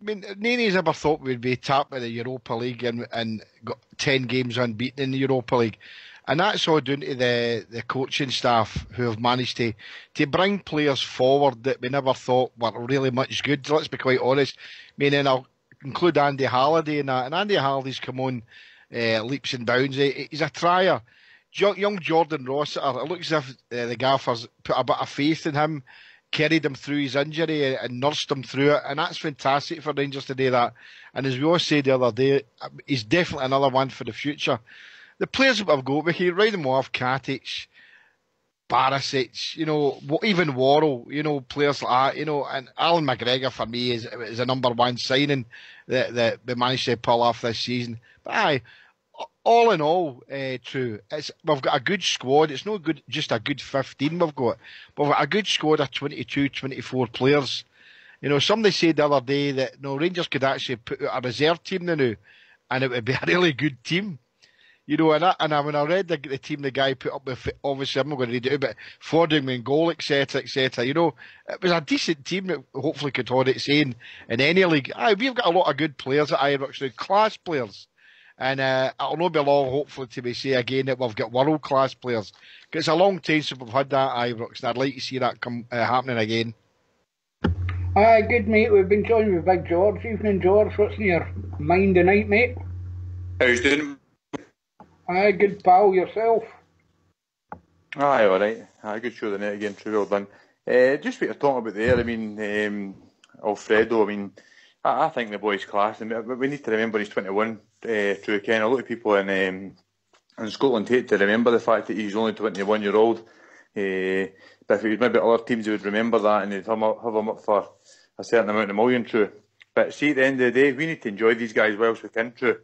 Nene's never thought we'd be tapped by the Europa League and got 10 games unbeaten in the Europa League. And that's all down to the coaching staff who have managed to bring players forward that we never thought were really much good. Let's be quite honest. Meaning I'll include Andy Halliday in that. And Andy Halliday's come on leaps and bounds. He's a trier. Young Jordan Rossiter, it looks as if the gaffers put a bit of faith in him, carried him through his injury and nursed him through it, and that's fantastic for Rangers to do that. And as we all said the other day, he's definitely another one for the future. The players that we've got, we can write them off: Katic, Barisic, you know, even Worrell, you know, players like that, you know, and Alan McGregor for me is a number one signing that we managed to pull off this season. But aye, all in all, true. We've got a good squad. It's not just a good 15 we've got, but we've got a good squad of 22, 24 players. You know, somebody said the other day that Rangers could actually put out a reserve team now, and it would be a really good team. You know, and when I read the team the guy put up with, obviously I'm not going to read it out, but Fordham in goal, etc., etc. You know, it was a decent team that hopefully could hold its own in any league. Aye, we've got a lot of good players at Ibrox now, class players. And it'll not be long, hopefully, to be say again that we've got world-class players. Because it's a long time since we've had that at Ibrox, and I'd like to see that happening again. Aye, good, mate. We've been joined with Big George. Evening, George. What's in your mind tonight, mate? How's doing? Aye, good pal. Yourself? Aye, alright. Aye, good show the night again. True, well done. Just what you're talking about there, I mean, Alfredo, I mean, I think the boy's class. I mean, we need to remember he's 21. True, Ken. A lot of people in Scotland hate to remember the fact that he's only 21-year-old. But if it was maybe other teams who would remember that and they'd have him up for a certain amount of million, true. But see, at the end of the day, we need to enjoy these guys whilst we can, true.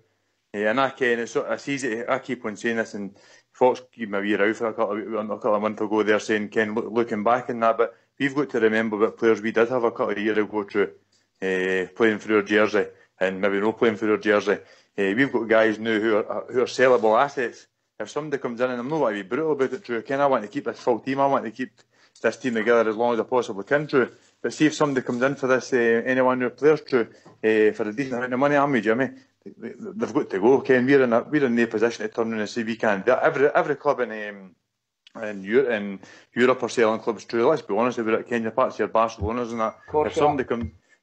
And I can, it's easy. I keep on saying this, and Fox gave me a wee row for a couple of months ago there saying, Ken, looking back in that, but we've got to remember what players we did have a couple of years ago, true, playing for our jersey, and maybe not playing for our jersey. We've got guys now who are sellable assets. If somebody comes in, and I'm not going to be brutal about it, true, Ken, I want to keep this full team. I want to keep this team together as long as I possibly can, true. But see if somebody comes in for this, any one of our players, true, for a decent amount of money, I'm with Jimmy. They've got to go, Ken. We're in the position to turn around and say we can. Every club in Europe are selling clubs, true. Let's be honest about it, Ken. You're part of your Barcelonas and that.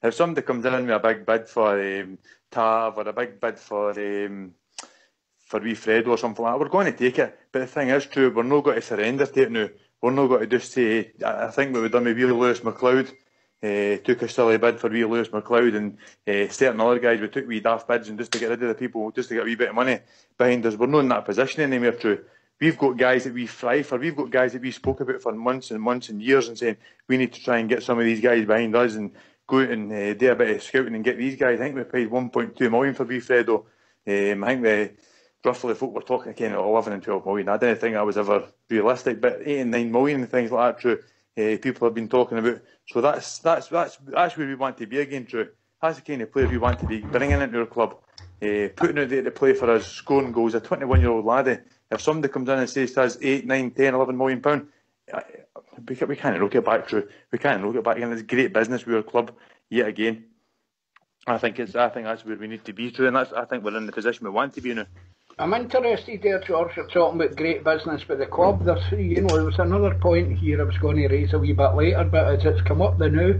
If somebody comes in with a big bid for Tav or a big bid for wee Fredo or something like that, we're going to take it. But the thing is, true, we're not going to surrender to it now. We're not going to just say, I think what we've done with Lewis McLeod, took a silly bid for wee Lewis McLeod, and certain other guys, we took wee daft bids and just to get rid of the people, just to get a wee bit of money behind us. We're not in that position anymore, true. We've got guys that we thrive for. We've got guys that we spoke about for months and months and years and saying, we need to try and get some of these guys behind us and go out and do a bit of scouting and get these guys. I think we paid 1.2 million for wee Fredo. I think roughly folk were talking again at 11 and 12 million. I didn't think that was ever realistic, but 8 and 9 million and things like that, true, people have been talking about. So that's where we want to be again, true. That's the kind of player we want to be bringing into our club, putting out there to play for us, scoring goals. A 21-year-old laddie, if somebody comes in and says to us 8, 9, 10, 11 million pound, we can't look it back, true. We can't look it back, and it's great business with our club yet again. I think that's where we need to be, true, and I think we're in the position we want to be now. I'm interested there, George. You're talking about great business with the club. There was another point here I was going to raise a wee bit later, but as it's come up the now,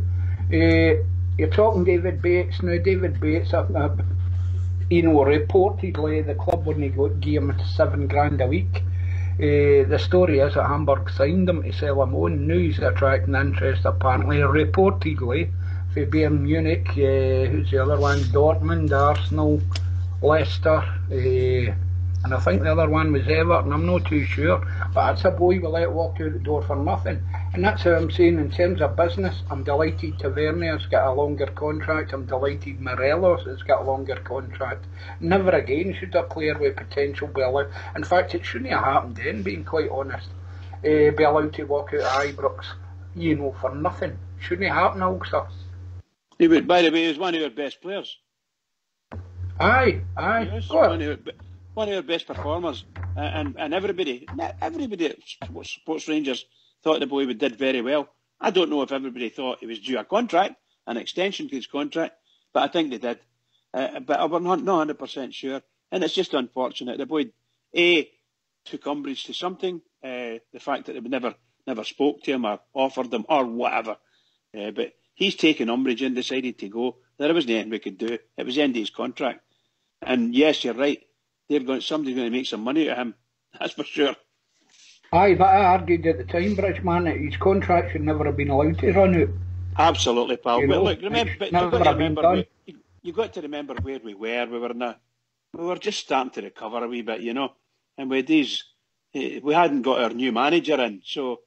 you're talking David Bates. Now, David Bates, reportedly the club wouldn't give him $7,000 a week. The story is that Hamburg signed him to sell him on. Now he's attracting interest, apparently, reportedly, for Bayern Munich. Who's the other one? Dortmund, Arsenal, Leicester, and I think the other one was Everton. I'm not too sure, but that's a boy we let walk out the door for nothing. And that's how I'm saying in terms of business. I'm delighted Tavernier's got a longer contract. I'm delighted Morelos has got a longer contract. Never again should a player with potential be allowed. In fact, it shouldn't have happened then, being quite honest. Be allowed to walk out of Ibrox, for nothing. Shouldn't have happened, also. By the way, he was one of our best players. Aye. Yes, one of our best performers, and everybody at Sports Rangers thought the boy did very well. I don't know if everybody thought he was due a contract, an extension to his contract, but I think they did. But I'm not 100% sure, and it's just unfortunate. The boy took umbrage to something, the fact that they never spoke to him or offered them or whatever. But he's taken umbrage and decided to go. There wasn't anything we could do. It was the end of his contract. And yes, you're right. Somebody's going to make some money out of him. That's for sure. Aye, but I argued at the time, Bridgeman, that his contract should never have been allowed to run out. Absolutely, pal. But look, you've got to remember where we were. We were just starting to recover a wee bit, And with these, we hadn't got our new manager in. So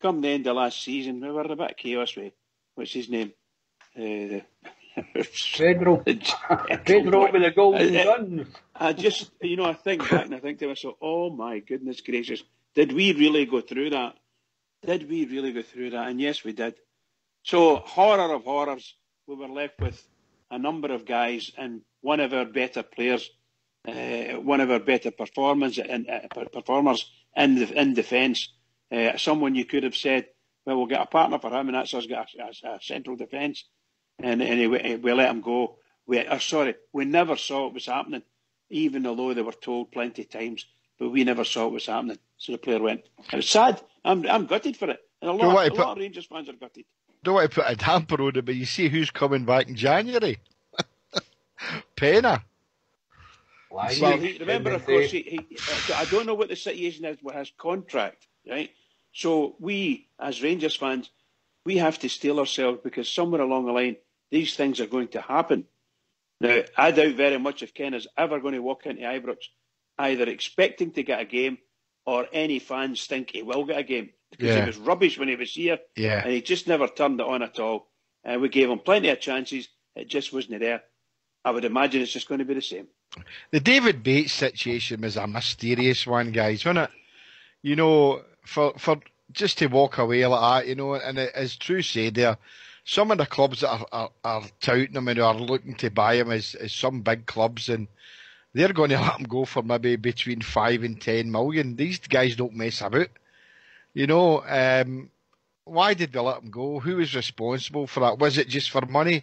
come the end of last season, we were in a bit of chaos with, what's his name? Pedro with the golden guns. I think back and I think to myself, oh my goodness gracious, did we really go through that? And yes, we did. So, horror of horrors, we were left with a number of guys and one of our better players, one of our better performers in defence. Someone you could have said, well, we'll get a partner for him and that's us get a central defence. And we let him go. We never saw it was happening, even although they were told plenty of times, but we never saw it was happening. So the player went. It was sad. I'm gutted for it. And a lot of Rangers fans are gutted. Don't want to put a damper on it, but you see who's coming back in January. Pena. Well, remember, of course, I don't know what the situation is with his contract, right? So we, as Rangers fans, we have to steel ourselves because somewhere along the line, these things are going to happen. Now, I doubt very much if Ken is ever going to walk into Ibrox either expecting to get a game or any fans think he will get a game because he was rubbish when he was here and he just never turned it on at all. And we gave him plenty of chances. It just wasn't there. I would imagine it's just going to be the same. The David Bates situation was a mysterious one, guys, wasn't it? For just to walk away like that, and it is true said there, some of the clubs that are touting him and are looking to buy him is some big clubs, and they're going to let him go for maybe between 5 and 10 million. These guys don't mess about. Why did they let him go? Who was responsible for that? Was it just for money?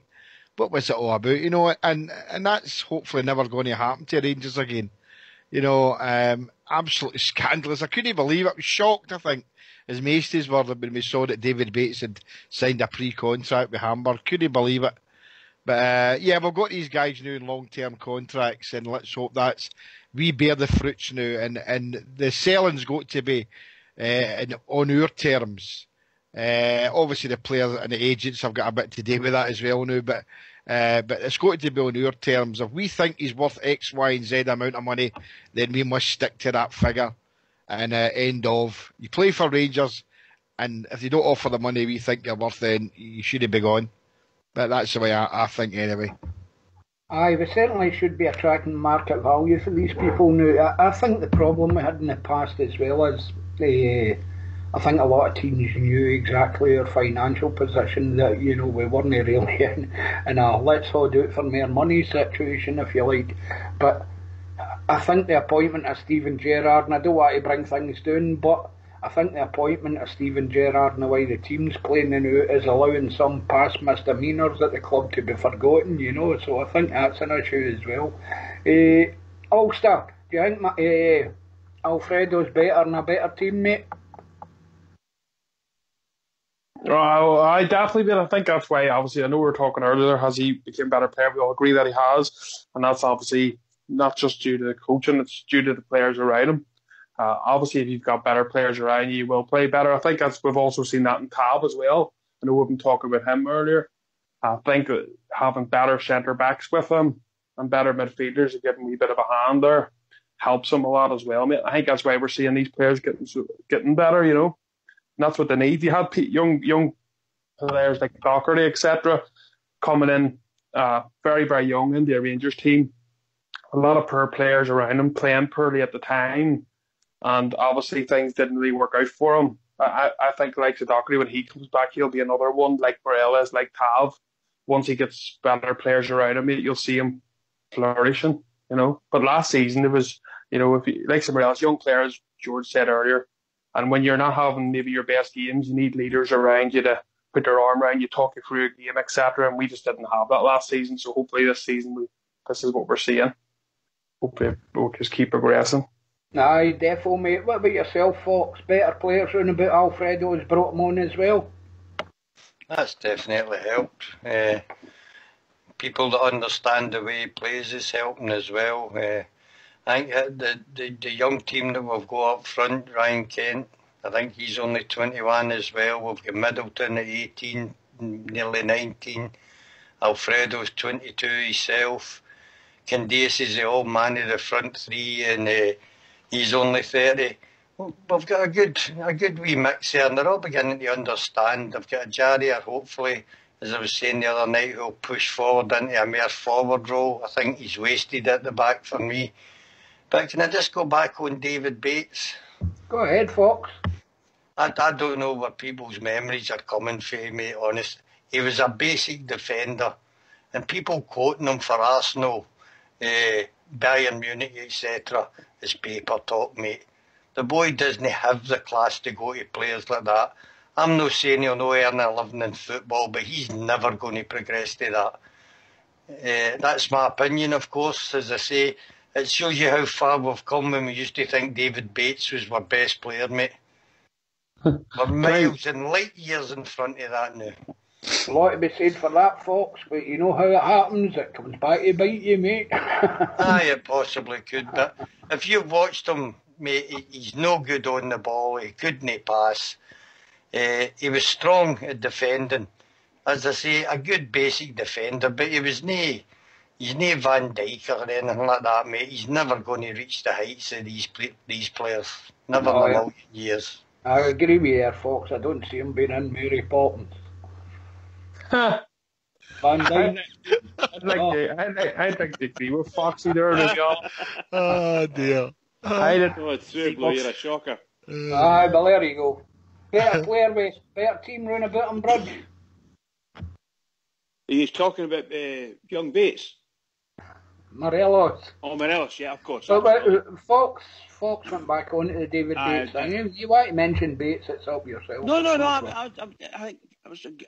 What was it all about? And that's hopefully never going to happen to Rangers again. Absolutely scandalous. I couldn't believe it. I was shocked, I think, as Maesties were when we saw that David Bates had signed a pre-contract with Hamburg. Couldn't believe it. But we've got these guys now in long-term contracts, and let's hope we bear the fruits now. And the selling's got to be on our terms. Obviously, the players and the agents have got a bit to do with that as well now, but it's got to be on our terms. If we think he's worth X, Y, and Z amount of money, then we must stick to that figure. And end of. You play for Rangers, and if they don't offer the money we think you're worth, then you shouldn't be gone. But that's the way I think anyway. Aye, we certainly should be attracting market value for these people now. I think the problem we had in the past as well is I think a lot of teams knew exactly our financial position, that we weren't really in a let's all do it for more money situation, if you like. But I think the appointment of Steven Gerrard, and I don't want to bring things down, but I think the appointment of Steven Gerrard and the way the team's playing now is allowing some past misdemeanours at the club to be forgotten, so I think that's an issue as well. Ulster, Do you think Alfredo's better and a better teammate? I definitely did. I think that's why, obviously, I know we were talking earlier, has he become a better player? We all agree that he has. And that's obviously not just due to the coaching, it's due to the players around him. Obviously, if you've got better players around you, you will play better. I think we've also seen that in Tab as well. I know we've been talking about him earlier. I think having better centre backs with him and better midfielders to give him a wee bit of a hand there helps him a lot as well, mate. I think that's why we're seeing these players getting better, you know. And that's what they need. You had young players like Doherty, etc., coming in very, very young in the Rangers team. A lot of poor players around him playing poorly at the time, and obviously things didn't really work out for him. I think like Doherty, when he comes back, he'll be another one like Morelos, like Tav. Once he gets better players around him, you'll see him flourishing, you know. But last season, there was, you know, if you, like somebody else, young players, George said earlier, and when you're not having maybe your best games, you need leaders around you to put their arm around you, talk you through a game, etc. And we just didn't have that last season. So hopefully this season, this is what we're seeing. Hopefully we'll just keep progressing. Aye, defo, mate. What about yourself, Fox? Better players round about Alfredo has brought him on as well? That's definitely helped. People that understand the way he plays is helping as well. I think the young team that we've got up front, Ryan Kent, I think he's only 21 as well. We've got Middleton at 18, nearly 19. Alfredo's 22 himself. Candace is the old man of the front three, and he's only 30. We've got a good wee mix here, and they're all beginning to understand. I've got a Gerrard, hopefully, as I was saying the other night, who'll push forward into a mere forward role. I think he's wasted at the back for me. But can I just go back on David Bates? Go ahead, Fox. I don't know where people's memories are coming from, mate, honest. He was a basic defender, and people quoting him for Arsenal, Bayern Munich, etc., is paper talk, mate. The boy doesn't have the class to go to players like that. I'm not saying he'll not earn a living in football, but he's never going to progress to that. That's my opinion, of course. As I say, it shows you how far we've come when we used to think David Bates was our best player, mate. We're miles and light years in front of that now. A lot to be said for that, Fox, but you know how it happens. It comes back to bite you, mate. Aye, it possibly could, but if you've watched him, mate, he's no good on the ball. He couldn't pass. He was strong at defending. As I say, a good basic defender, but he's no Van Dijk or anything like that, mate. He's never going to reach the heights of these players. Never in a million years. I agree with you there, Fox. I don't see him being in Mary Poppins. Van Dijk. I'd like to agree with Foxy there as well. Oh, dear. It's true, Blue, you're a shocker. Aye, but there you go. Better player with better team round about him, Brudge. He's talking about young Bates. Morelos. Oh, Morelos, yeah, of course. So, Fox went back on to the David Bates thing. You want to mention Bates, it's up yourself. No.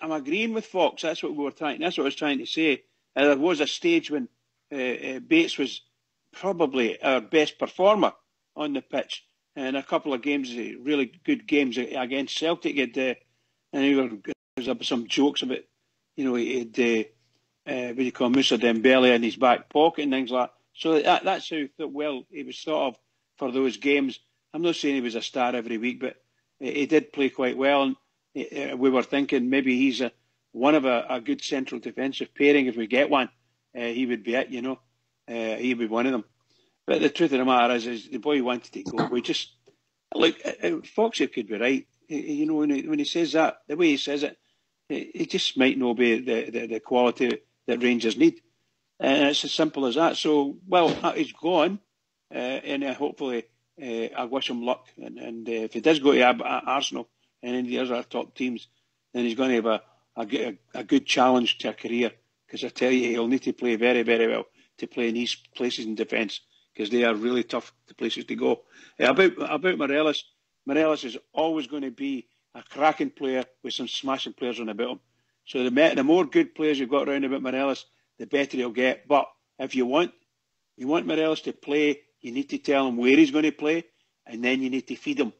I'm agreeing with Fox. That's what I was trying to say. There was a stage when Bates was probably our best performer on the pitch, and a couple of games, really good games against Celtic. And there was some jokes about, you know, he had what do you call Moussa Dembele in his back pocket and things like that. So that's how well he was thought of for those games. I'm not saying he was a star every week, but he did play quite well. And we were thinking maybe he's one of a good central defensive pairing. If we get one, he would be it, you know. He'd be one of them. But the truth of the matter is the boy wanted to go. We just, look, Foxy could be right. You know, when he says that, the way he says it, it just might not be the quality that Rangers need. And it's as simple as that. So, well, he's gone, and hopefully I wish him luck. And if he does go to Arsenal and any of the other top teams, then he's going to have a good challenge to a career. Because I tell you, he'll need to play very, very well to play in these places in defence, because they are really tough places to go. About Morelos, Morelos is always going to be a cracking player with some smashing players on about him. So the more good players you've got around about Morelos, the better he'll get. But if you want Morelos to play You need to tell him where he's going to play, and then you need to feed him.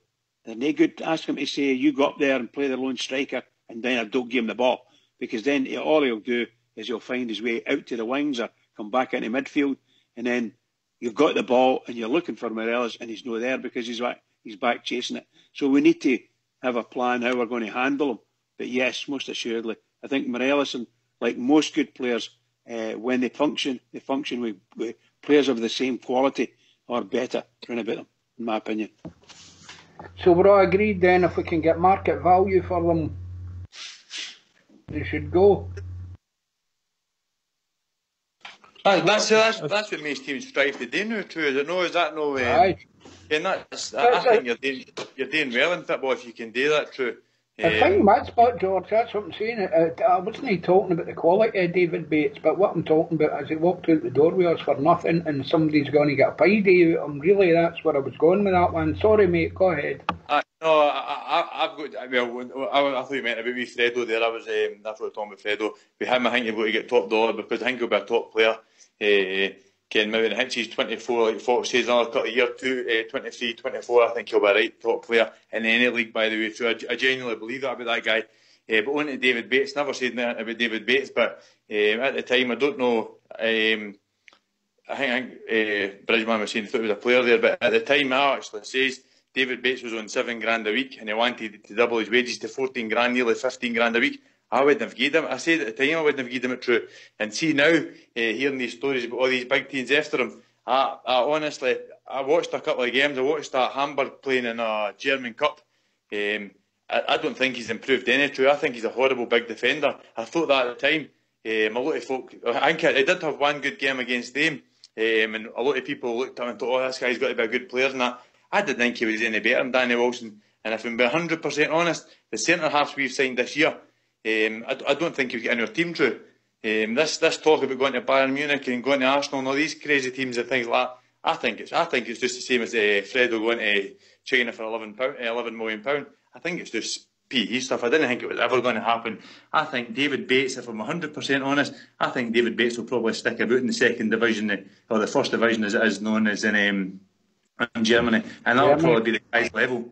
They're no good asking him to say, you go up there and play the lone striker, and then I don't give him the ball. Because then all he'll do is he'll find his way out to the wings or come back into midfield, and then you've got the ball and you're looking for Morelos and he's not there because he's back chasing it. So we need to have a plan how we're going to handle him. But yes, most assuredly, I think Morelos, and like most good players, when they function with players of the same quality or better round about them, in my opinion. So we're all agreed then, if we can get market value for them, they should go. That's what makes teams strive to do now too, is it? No, is that no? Aye. And I think you're doing well in football if you can do that. True. I think that's what, George, that's what I'm saying. I wasn't talking about the quality of David Bates, but what I'm talking about is he walked out the door with us for nothing and somebody's going to get a pie day out of him. Really, that's where I was going with that one. Sorry, mate, go ahead. No, I've got. Well, I thought you meant about me Fredo there. That's what I was talking about Fredo. With him, I think you've got to get top dollar because I think he'll be a top player. Ken Mountain, I think he's 24, like Fox says, another couple of years, 23, 24, I think he'll be a right top player in any league, by the way. So I genuinely believe that about that guy. But on to David Bates, never said anything about David Bates, but at the time, I don't know, I think Bridgman was saying he thought he was a player there, but at the time, I actually says David Bates was on $7,000 a week and he wanted to double his wages to 14 grand, nearly 15 grand a week. I wouldn't have given him. I said at the time I wouldn't have given him it true. And see now, hearing these stories about all these big teams after him, I honestly, I watched a couple of games. I watched that Hamburg playing in a German Cup. I don't think he's improved any true. I think he's a horrible big defender. I thought that at the time. A lot of folk, I think he did have one good game against them. And a lot of people looked at him and thought, oh, this guy's got to be a good player and that. I didn't think he was any better than Danny Wilson. And if I'm being 100% honest, the centre-halves we've signed this year, I don't think you've got in your team, Drew. This talk about going to Bayern Munich and going to Arsenal and all these crazy teams and things like that, I think it's just the same as Fredo going to China for £11 million. I think it's just PE stuff. I didn't think it was ever going to happen. I think David Bates, if I'm 100% honest, I think David Bates will probably stick about in the second division, or the first division as it is known as in Germany, and that will probably be the guy's level.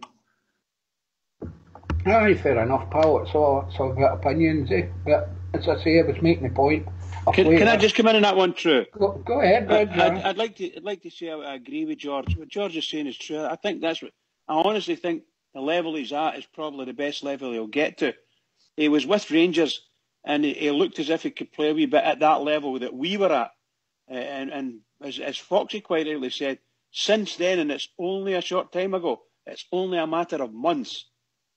Aye, fair enough, pal. It's all got opinions, eh? But as I say, I was making the point. Can I just come in on that one, True? Go ahead, I'd like to say I agree with George. What George is saying is true. I think that's what I honestly think. The level he's at is probably the best level he'll get to. He was with Rangers, and he looked as if he could play a wee bit at that level that we were at. And as Foxy quite rightly said, since then, and it's only a short time ago, it's only a matter of months.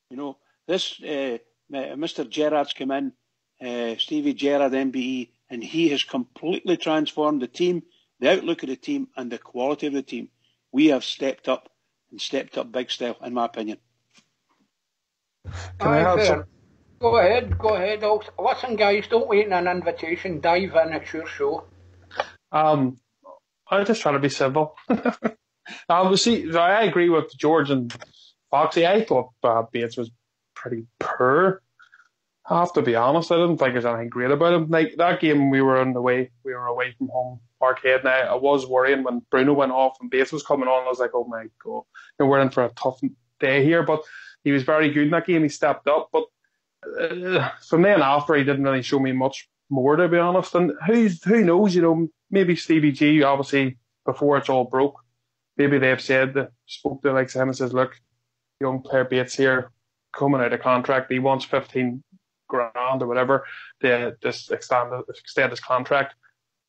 You know, this Mr. Gerrard's come in, Stevie Gerrard, MBE, and he has completely transformed the team, the outlook of the team, and the quality of the team. We have stepped up big style, in my opinion. Go ahead. Listen, guys, don't wait on an invitation. Dive in, it's your show. I'm just trying to be civil. I agree with George and Foxy. I thought Bates was pretty poor. I have to be honest. I didn't think there's anything great about him. Like that game, we were away from home Parkhead. Now I was worrying when Bruno went off and Bates was coming on. I was like, oh my god, we're in for a tough day here. But he was very good in that game. He stepped up. But from then after, he didn't really show me much more, to be honest. And who knows? You know, maybe Stevie G, obviously before it's all broke, maybe they've spoke to Sam and says, look, young player Bates here coming out of contract. He wants 15 grand or whatever to just extend his contract.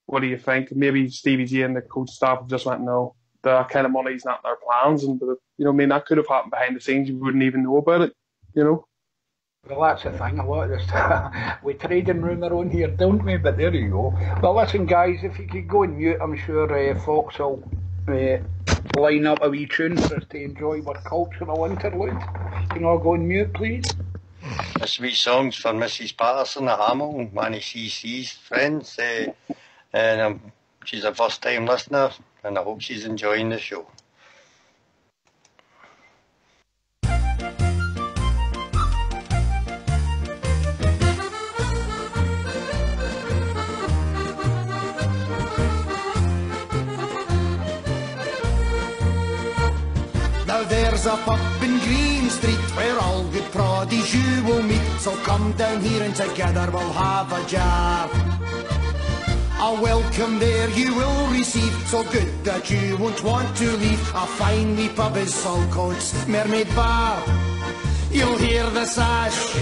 What do you think? Maybe Stevie G and the coach staff have just went, no, that kind of money's not in our plans. And, that could have happened behind the scenes. You wouldn't even know about it, Well, that's the thing. A lot of this, we trade and rumour on here, don't we? But there you go. Well, listen, guys, if you could go and mute, I'm sure Fox will line up a wee tune for us to enjoy our cultural interlude. Can you all go and mute, please? This wee song's for Mrs. Patterson of Hamilton, one of CC's friends, and she's a first-time listener, and I hope she's enjoying the show. There's a pub in Green Street where all good proddies you will meet. So come down here and together we'll have a jar. A welcome there you will receive, so good that you won't want to leave. A fine wee pub is Saltcoats Mermaid Bar. You'll hear the sash,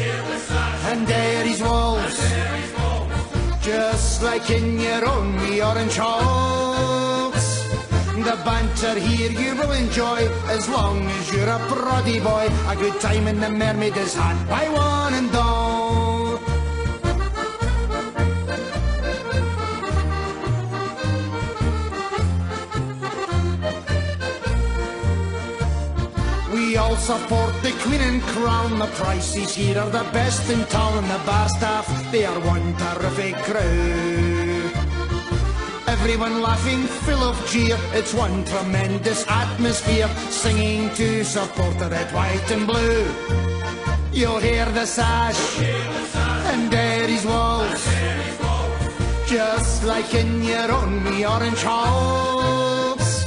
and Derry's walls, just like in your own wee orange halls. The banter here you will enjoy, as long as you're a proddy boy. A good time in the Mermaid is had by one and all. We all support the Queen and Crown. The prices here are the best in town, and the bar staff, they are one terrific crew. Everyone laughing, full of cheer. It's one tremendous atmosphere, singing to support the red, white and blue. You'll hear the sash, and Derry's walls, just like in your own wee orange halls.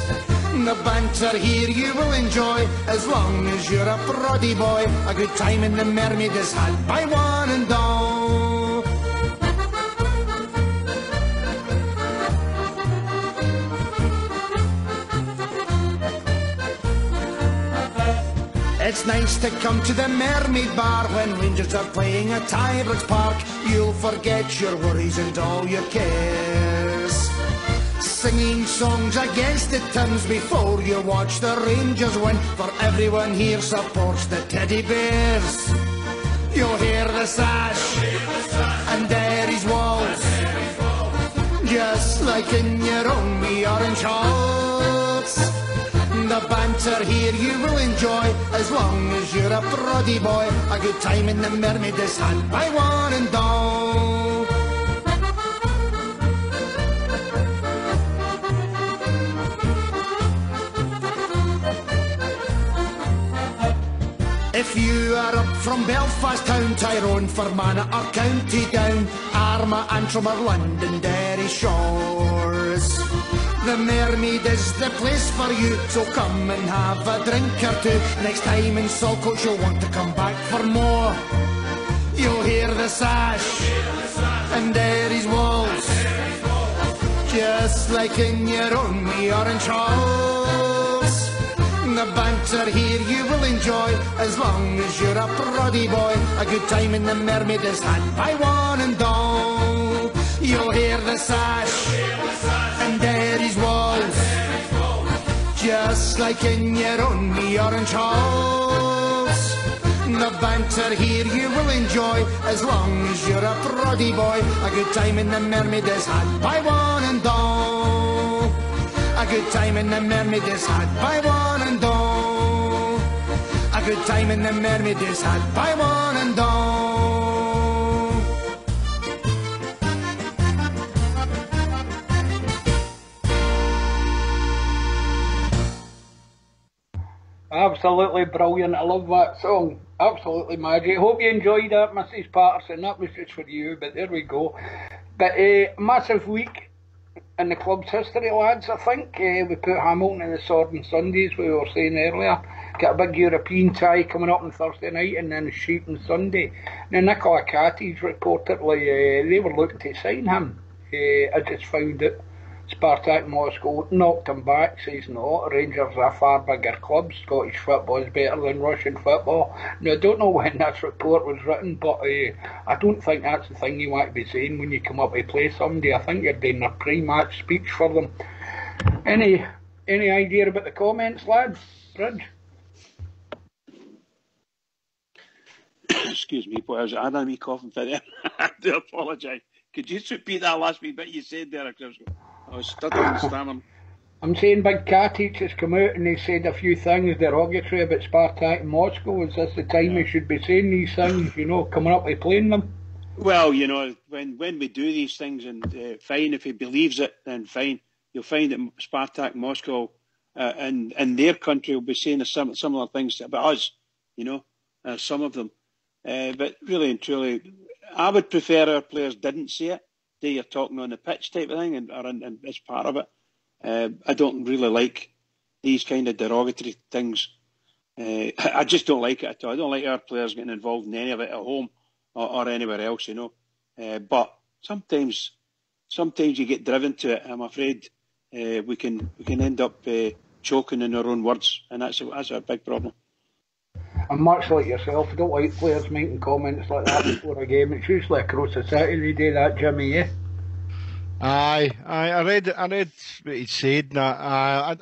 The banter here you will enjoy, as long as you're a proddy boy. A good time in the Mermaid is had by one and all. It's nice to come to the Mermaid Bar when Rangers are playing at Tybrook's Park. You'll forget your worries and all your cares, singing songs against the Thames before you watch the Rangers win. For everyone here supports the Teddy Bears. You'll hear the sash, and Derry's walls, just like in your own wee orange halls. The banter here you will enjoy, as long as you're a proddy boy. A good time in the Mermaid is had by one and all. If you are up from Belfast town, Tyrone, Fermanagh or County Down, Armagh, Antrim or London, Derry shores, the Mermaid is the place for you, so come and have a drink or two. Next time in Saltcoats you'll want to come back for more. You'll hear the sash, and Derry's walls, just like in your own wee orange halls. The banter here you will enjoy, as long as you're a proddy boy. A good time in the Mermaid is had by one and all. You'll hear the sash, and Derry's walls, just like in your own wee orange halls. The banter here you will enjoy, as long as you're a proddy boy. A good time in the Mermaid is had by one and all. A good time in the Mermaid is had by one and all. A good time in the Mermaid is had by one and all. Absolutely brilliant. I love that song. Absolutely magic. Hope you enjoyed that, Mrs. Patterson. That was just for you, but there we go. But massive week in the club's history, lads, I think. We put Hamilton in the Sword on Sundays, we were saying earlier. Got a big European tie coming up on Thursday night, and then Sheep on Sunday. Now, Nicola Catties reportedly, they were looking to sign him. I just found it. Spartak Moscow knocked him back, says no, Rangers are a far bigger club, Scottish football is better than Russian football. Now, I don't know when this report was written, but I don't think that's the thing you want to be saying when you come up to play somebody. I think you're doing a pre-match speech for them. Any idea about the comments, lads? Bridge? Excuse me, boy, I had a wee coughing fit there. I do apologise. Could you just repeat that last wee bit you said there? I was stuttering and stammering. I'm saying Big Katic has come out and he said a few things derogatory about Spartak Moscow. Is this the time he should be saying these things, coming up to playing them? Well, when we do these things, and fine, if he believes it, then fine. You'll find that Spartak Moscow and their country will be saying similar things about us, some of them. But really and truly, I would prefer our players didn't say it. You're talking on the pitch type of thing, and as part of it. I don't really like these kind of derogatory things I just don't like it at all. I don't like our players getting involved in any of it at home or anywhere else, But sometimes you get driven to it. I'm afraid we can end up choking in our own words, and that's a big problem. And much like yourself, I don't like players making comments like that before a game. It's usually across the city they do that, Jimmy, eh? Aye, I read what he said. And I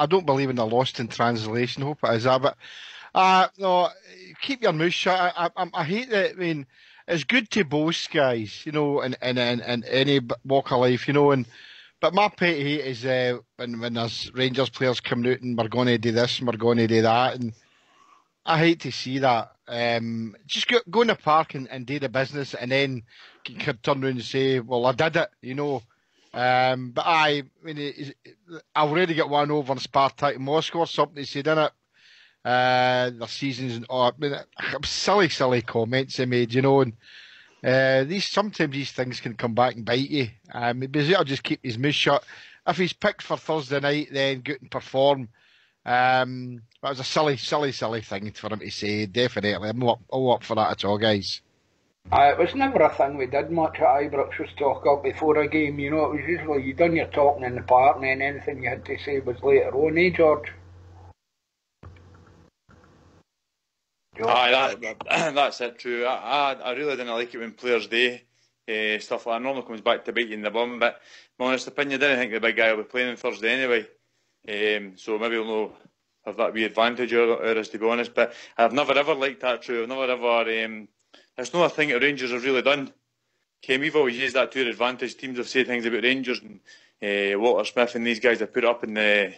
don't believe in the lost in translation. Hope it is that, but no, keep your mouth shut. I hate that. I mean, it's good to boast, guys. In any walk of life, but my pet hate is when there's Rangers players coming out and we're going to do this and we're going to do that, and I hate to see that. Just go in the park and do the business, and then you can turn around and say, "Well, I did it," But I mean, I've already got one over in Spartak Moscow or something. They said, "Didn't it? The seasons." Silly comments they made, and sometimes these things can come back and bite you. Maybe he'll just keep his mouth shut. If he's picked for Thursday night, then go out and perform. That was a silly thing for him to say. Definitely, I'm all up for that at all, guys. It was never a thing we did much at Ibrox, was talk up before a game. It was usually you done your talking in the park, and then anything you had to say was later on, eh, George? Aye, that's it. True. I really didn't like it when players do stuff like that. Normally comes back to bite you in the bum. But my honest opinion, I didn't think the big guy will be playing on Thursday anyway. So maybe we'll know have that wee advantage over us, to be honest. But I've never ever liked that. True. I've never ever. It's not a thing that Rangers have really done. We've always used that to our advantage. Teams have said things about Rangers, and Walter Smith and these guys have put up in the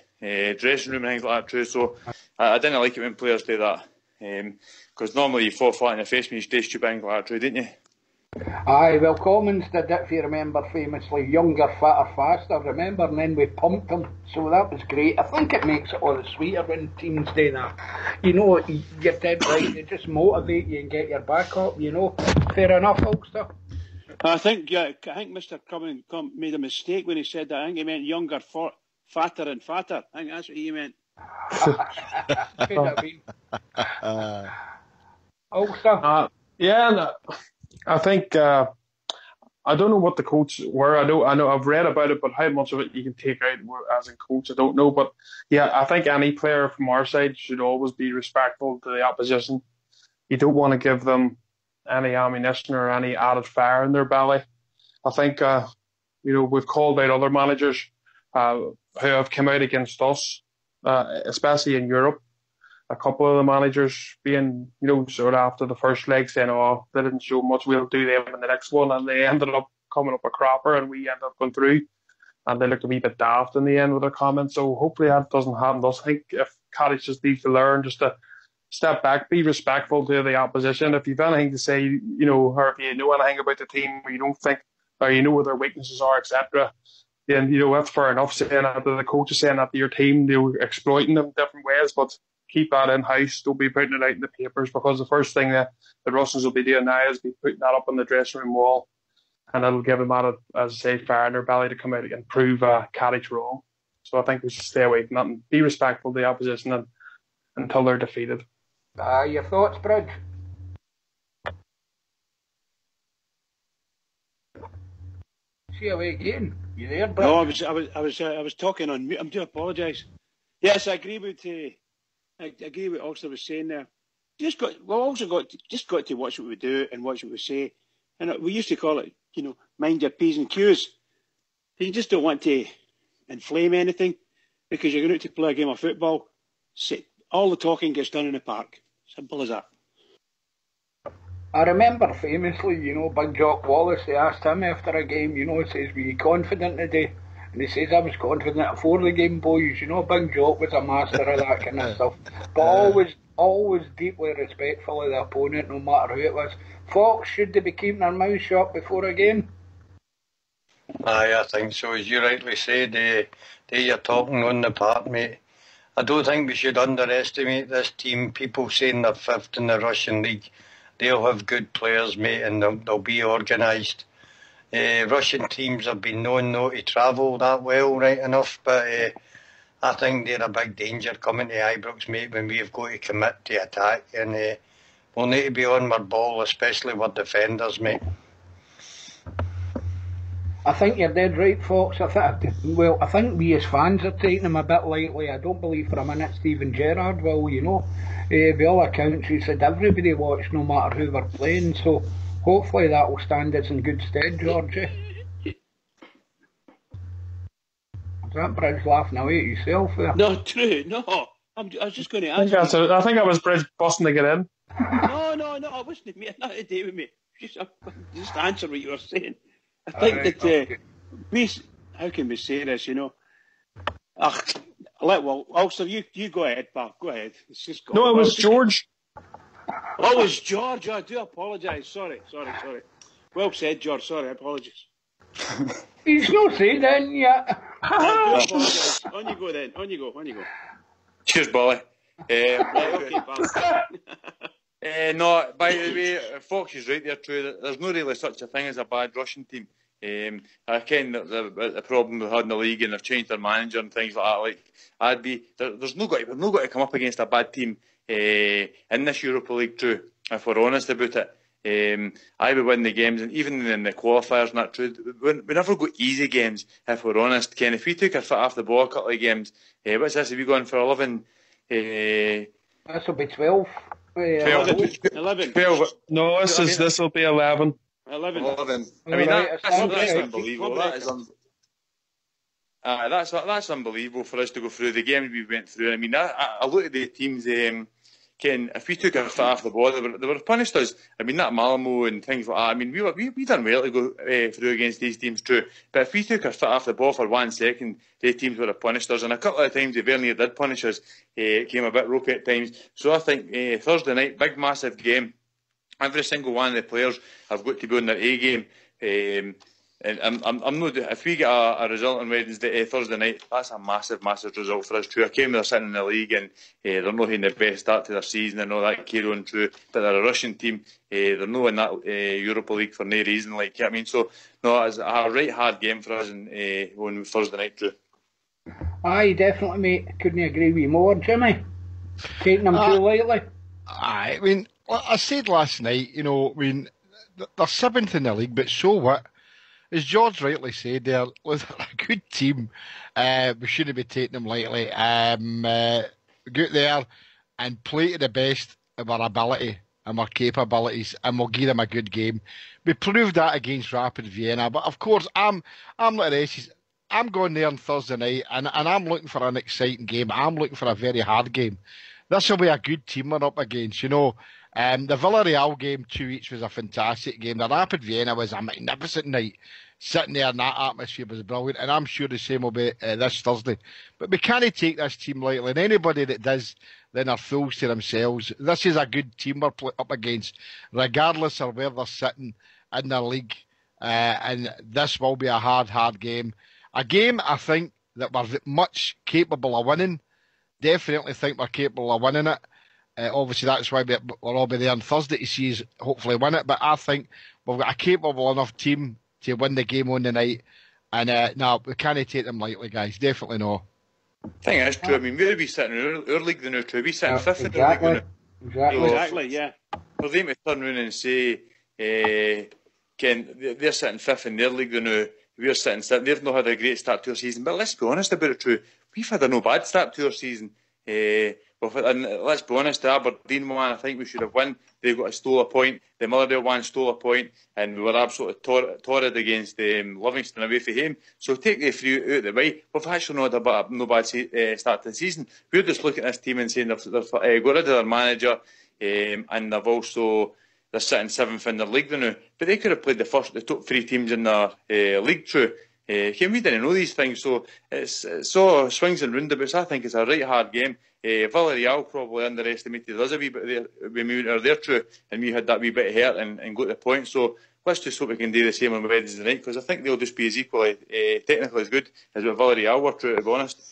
dressing room and things like that. True. So I didn't like it when players do that. Because normally you fall flat in the face when you stay stupid things like that, true, didn't you? Aye, well, Commons did it, if you remember, famously, younger, fatter, faster, remember, and then we pumped them, so that was great. I think it makes it all the sweeter when teams do that. You're dead right, they just motivate you and get your back up, Fair enough, Ulster? I think Mr. Cummins made a mistake when he said that. I think he meant younger, fatter and fatter. I think that's what he meant. Could have been. Ulster? I think I don't know what the coach were. I know I've read about it, but how much of it you can take out as a coach, I don't know. But yeah, I think any player from our side should always be respectful to the opposition. You don't want to give them any ammunition or any added fire in their belly. I think we've called out other managers who have come out against us, especially in Europe. A couple of the managers being, sort of after the first leg saying, they didn't show much, we'll do them in the next one. And they ended up coming up a cropper and we ended up going through. And they looked a wee bit daft in the end with their comments. So hopefully that doesn't happen to us. I think if Cadiz just needs to learn just to step back, be respectful to the opposition. If you've anything to say, or if you know anything about the team, or you don't think, or you know what their weaknesses are, etc., then, that's fair enough saying that to the coaches, saying that to your team, they're exploiting them different ways, but keep that in-house. Don't be putting it out in the papers, because the first thing that the Russians will be doing now is be putting that up on the dressing room wall, and it'll give them that, as I say, fire in their belly to come out and prove Cadiz wrong. So I think we should stay away from that and be respectful to the opposition until they're defeated. Your thoughts, Bridge? See away again. You there, Bridge? No, I was talking on mute. I do apologise. Yes, I agree with what Ulster was saying there. Just got to watch what we do and watch what we say. And we used to call it, mind your P's and Q's. You just don't want to inflame anything because you're going out to play a game of football. All the talking gets done in the park. Simple as that. I remember famously, Big Jock Wallace, they asked him after a game, he says, were you confident today? And he says, I was confident before the game, boys. Big Jock was a master of that kind of stuff. But always deeply respectful of the opponent, no matter who it was. Fox, should they be keeping their mouth shut before a game? Aye, I think so. As you rightly said, you're talking on the part, mate. I don't think we should underestimate this team. People saying they're fifth in the Russian league. They'll have good players, mate, and they'll be organised. Russian teams have been known not to travel that well, right enough, but I think they're a big danger coming to Ibrox, mate, when we've got to commit to attack. And we'll need to be on our ball, especially with defenders, mate. I think you're dead right, Fox. I think we as fans are taking him a bit lightly. I don't believe for a minute Steven Gerrard will, you know. By all accounts, he said everybody watched no matter who we're playing, so hopefully that will stand us in good stead, Georgie. Is that Bridge laughing away at yourself there? No, true, no. I was just going to ask I think I was Bridge busting to get in. No, I wasn't, mate. Nothing to do with me. Just answer what you were saying. I think that how can we say this, you know? Also, you go ahead, pal. Go ahead. It's just no, it was George. Oh, it was George. I do apologise. Sorry. Well said, George. Sorry, I apologise. He's not saying that yet. I do apologise. On you go then. On you go. Cheers, Bolly. Okay, pal. No, by the way, Fox is right there, true. There's no really such a thing as a bad Russian team. I ken the problem we had in the league, and they've changed their manager and things like that. There's no got to come up against a bad team in this Europa League, true. If we're honest about it, I would win the games, and even in the qualifiers, and that true. We never got easy games. If we're honest, Ken, if we took our foot off the ball a couple of games, what's this? Have we gone for 11? This will be 12. 11. 12. No, this will be 11. 11. I mean, that's unbelievable. That's unbelievable for us to go through the games we went through. I mean, I look at the teams. Ken, if we took our foot off the ball, they would have punished us. I mean, that Malmo and things like that. I mean, we done well to go through against these teams, true. But if we took our foot off the ball for 1 second, the teams would have punished us. And a couple of times they very near did punish us. It came a bit ropey at times. So I think Thursday night, big massive game. Every single one of the players have got to be on their A game. And I'm not. If we get a result on Thursday night, that's a massive result for us too. I came they're sitting in the league and they're not having the best start to their season and all that carry on true. But they're a Russian team. They're not in that Europa League for no reason. Like I mean, so no, it's a right hard game for us on Thursday night too. Aye, definitely, mate. Couldn't agree with you more, Jimmy. Taking them too lightly. I mean, I said last night, you know, I mean, they're 7th in the league, but so what? As George rightly said, they're a good team. We shouldn't be taking them lightly. Get there and play to the best of our ability and our capabilities, and we'll give them a good game. We proved that against Rapid Vienna, but of course, I'm like the rest. I'm going there on Thursday night, and I'm looking for an exciting game. I'm looking for a very hard game. This will be a good team we're up against, you know. The Villarreal game 2 each was a fantastic game. The Rapid Vienna was a magnificent night. Sitting there in that atmosphere was brilliant, and I'm sure the same will be this Thursday. But we can't take this team lightly, and anybody that does then are fools to themselves. This is a good team we're up against, regardless of where they're sitting in the league. And this will be a hard game. A game I think that we're much capable of winning. Definitely think we're capable of winning it. Obviously, that's why we'll all be there on Thursday to see us hopefully win it. But I think we've got a capable enough team to win the game on the night. And no, we can't take them lightly, guys. Definitely no. I think that's true. I mean, we'll be sitting in our league the now, true. We're sitting 5th in the league now. Exactly, yeah. For them to turn around and say, Ken, they're sitting 5th in their league now. We're sitting 7th. They've not had a great start to our season. But let's be honest about it, true. We've had a no bad start to our season. And let's be honest, the Aberdeen one, I think we should have won. They stole a point. The Motherwell one stole a point, and we were absolutely torrid against Livingston away from home. So take the 3 out of the way. We've actually not had no bad start to the season. We're just looking at this team and saying they've got rid of their manager, and they're sitting 7th in their league now. But they could have played the top 3 teams in their league through. We didn't know these things, so it's so swings and roundabouts. I think it's a right hard game. Villarreal probably underestimated us a wee bit there when we were there, true, and we had that wee bit of hurt and got the point. So let's just hope we can do the same on Wednesday night, because I think they'll just be as equally technically as good as what Villarreal were, true, to be honest.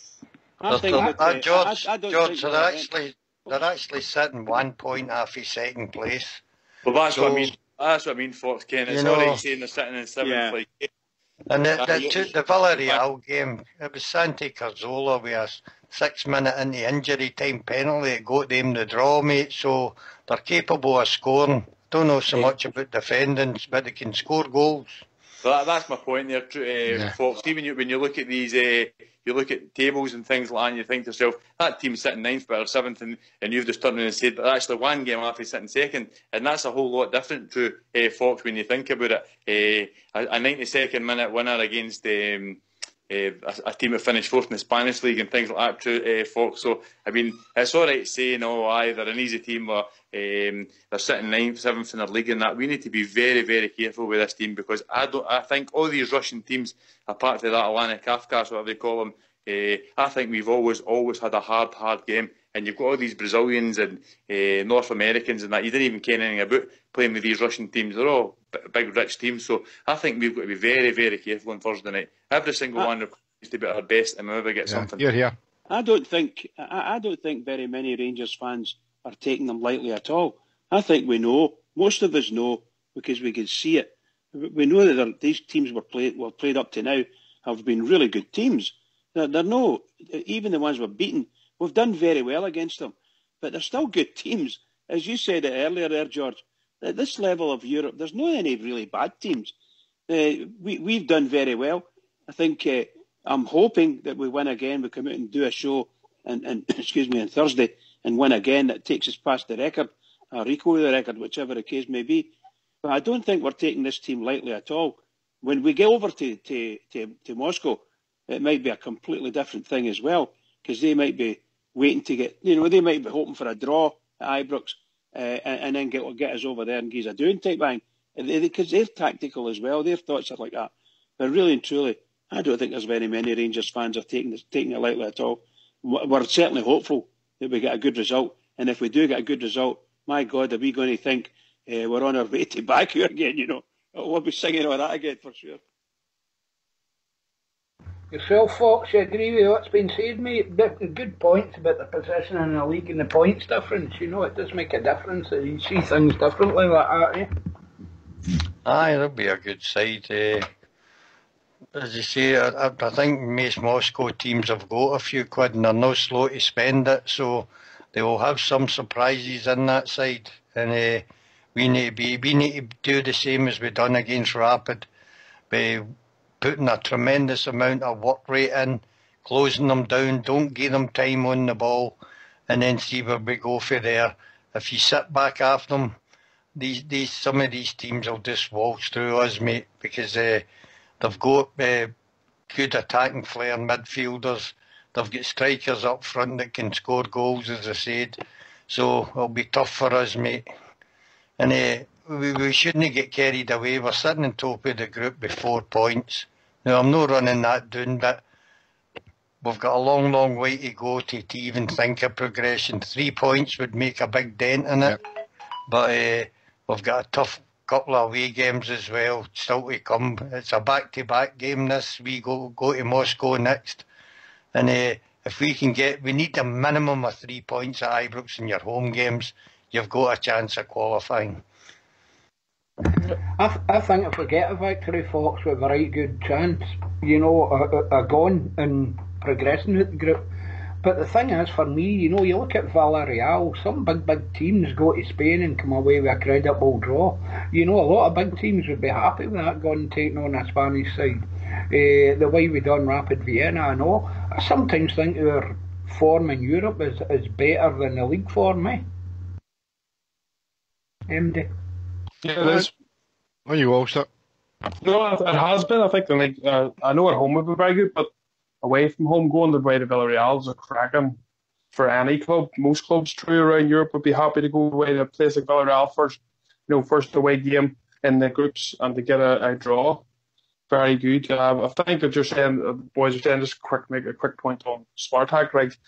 George, they're actually sitting 1 point off his second place. Well, that's what I mean. That's what I mean, Fox, Ken. It's already saying they're sitting in 7th. Yeah. And the Villarreal game, it was Santi Cazorla with 6 minute into injury time penalty, it got them the draw, mate. So they're capable of scoring. Don't know so much about defending, but they can score goals. So that's my point there, folks. Even when you look at these, you look at tables and things like that, and you think to yourself, that team's sitting ninth or seventh, and you've just turned around and said, but actually one game after sitting second, and that's a whole lot different to Fox when you think about it. A 92nd minute winner against a team that finished fourth in the Spanish league and things like that to Fox. So I mean, it's all right saying, they're an easy team, or they're sitting ninth, seventh in their league, and that we need to be very, very careful with this team, because I think all these Russian teams, apart from that Atlanta Kafkas, whatever they call them, I think we've always had a hard game. And you've got all these Brazilians and North Americans and that you didn't even care anything about playing with these Russian teams. They're all big, rich teams. So I think we've got to be very, very careful on Thursday night. Every single one needs to be at our best and we'll get something. Here. I don't think very many Rangers fans are taking them lightly at all. I think we know, most of us know, because we can see it. We know that these teams were played up to now have been really good teams. They're no, even the ones we've beaten, we've done very well against them, but they're still good teams. As you said earlier there, George, at this level of Europe, there's not any really bad teams. We've done very well. I think I'm hoping that we win again. We come out and do a show and on Thursday and win again. That takes us past the record, or equal the record, whichever the case may be. But I don't think we're taking this team lightly at all. When we get over to Moscow, it might be a completely different thing as well, because they might be waiting to get, they might be hoping for a draw at Ibrox and then get us over there and give us a doing type bang. Because they're tactical as well. Their thoughts are like that. But really and truly, I don't think there's very many Rangers fans are taking it lightly at all. We're certainly hopeful that we get a good result. And if we do get a good result, my God, are we going to think we're on our way to back here again, We'll be singing all that again for sure. Yourself, Fox, you agree with what's been said, mate? Good points about the position in the league and the points difference. It does make a difference. You see things differently like that, eh? Aye, that'll be a good side. As you say, I think most Moscow teams have got a few quid and they're not slow to spend it, so they will have some surprises in that side. And we need to do the same as we done against Rapid. By putting a tremendous amount of work rate in, closing them down, don't give them time on the ball, and then see where we go for there. If you sit back after them, some of these teams will just waltz through us, mate, because they've got good attacking flair midfielders. They've got strikers up front that can score goals, as I said. So it'll be tough for us, mate. And we shouldn't get carried away. We're sitting on top of the group with 4 points. Now, I'm not running that down, but we've got a long, long way to go to even think of progression. 3 points would make a big dent in it. Yep. But we've got a tough couple of away games as well still to come. It's a back-to-back game this. We go to Moscow next. And if we need a minimum of 3 points at Ibrox in your home games. You've got a chance of qualifying. I think if we get a victory, Fox, with a right good chance, of going and progressing with the group. But the thing is, for me, you look at Villarreal, some big teams go to Spain and come away with a credible draw. A lot of big teams would be happy with that, going and taking on a Spanish side. The way we done Rapid Vienna, I know. I sometimes think our form in Europe is better than the league form, eh? MD. Yeah, it is. Oh, you all start. No, it has been. I think I know at home would be very good, but away from home, going the way to Villarreal is a cracking for any club. Most clubs true around Europe would be happy to go away to a place like Villarreal first away game in the groups and to get a draw. Very good. I think that you're saying, the boys are saying, just make a quick point on Spartak. Like,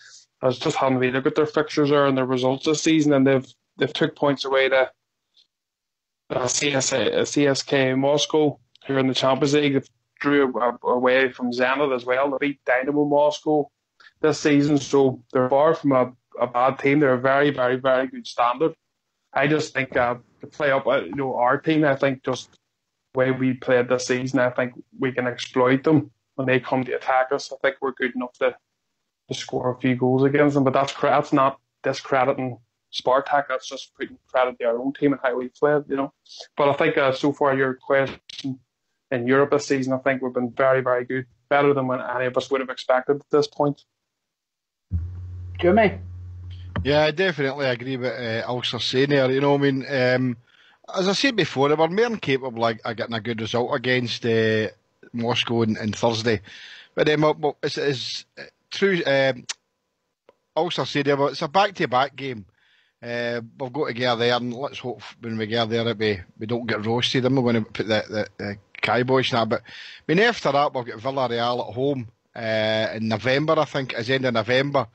I was just having a look at their fixtures there and their results this season, and they've took points away to CSK Moscow, who are in the Champions League. They drew away from Zenit as well. They beat Dynamo Moscow this season, so they're far from a bad team. They're a very, very, very good standard. I just think to play up, our team, I think just the way we played this season, I think we can exploit them when they come to attack us. I think we're good enough to to score a few goals against them. But that's not discrediting Spartak. That's just putting credit to our own team and how we played, you know. But I think so far your question in Europe this season, I think we've been very, very good, better than what any of us would have expected at this point. Jimmy? Yeah, I definitely agree with Ulster saying there. You know, I mean, as I said before, they were more than capable of getting a good result against Moscow on Thursday. But then it's true. Ulster said it's a back-to-back game. We've got to get there, and let's hope when we get there that we don't get roasted. I'm not going to put the kibosh now, but I mean, after that we've got Villarreal at home in November, I think, it's end of November,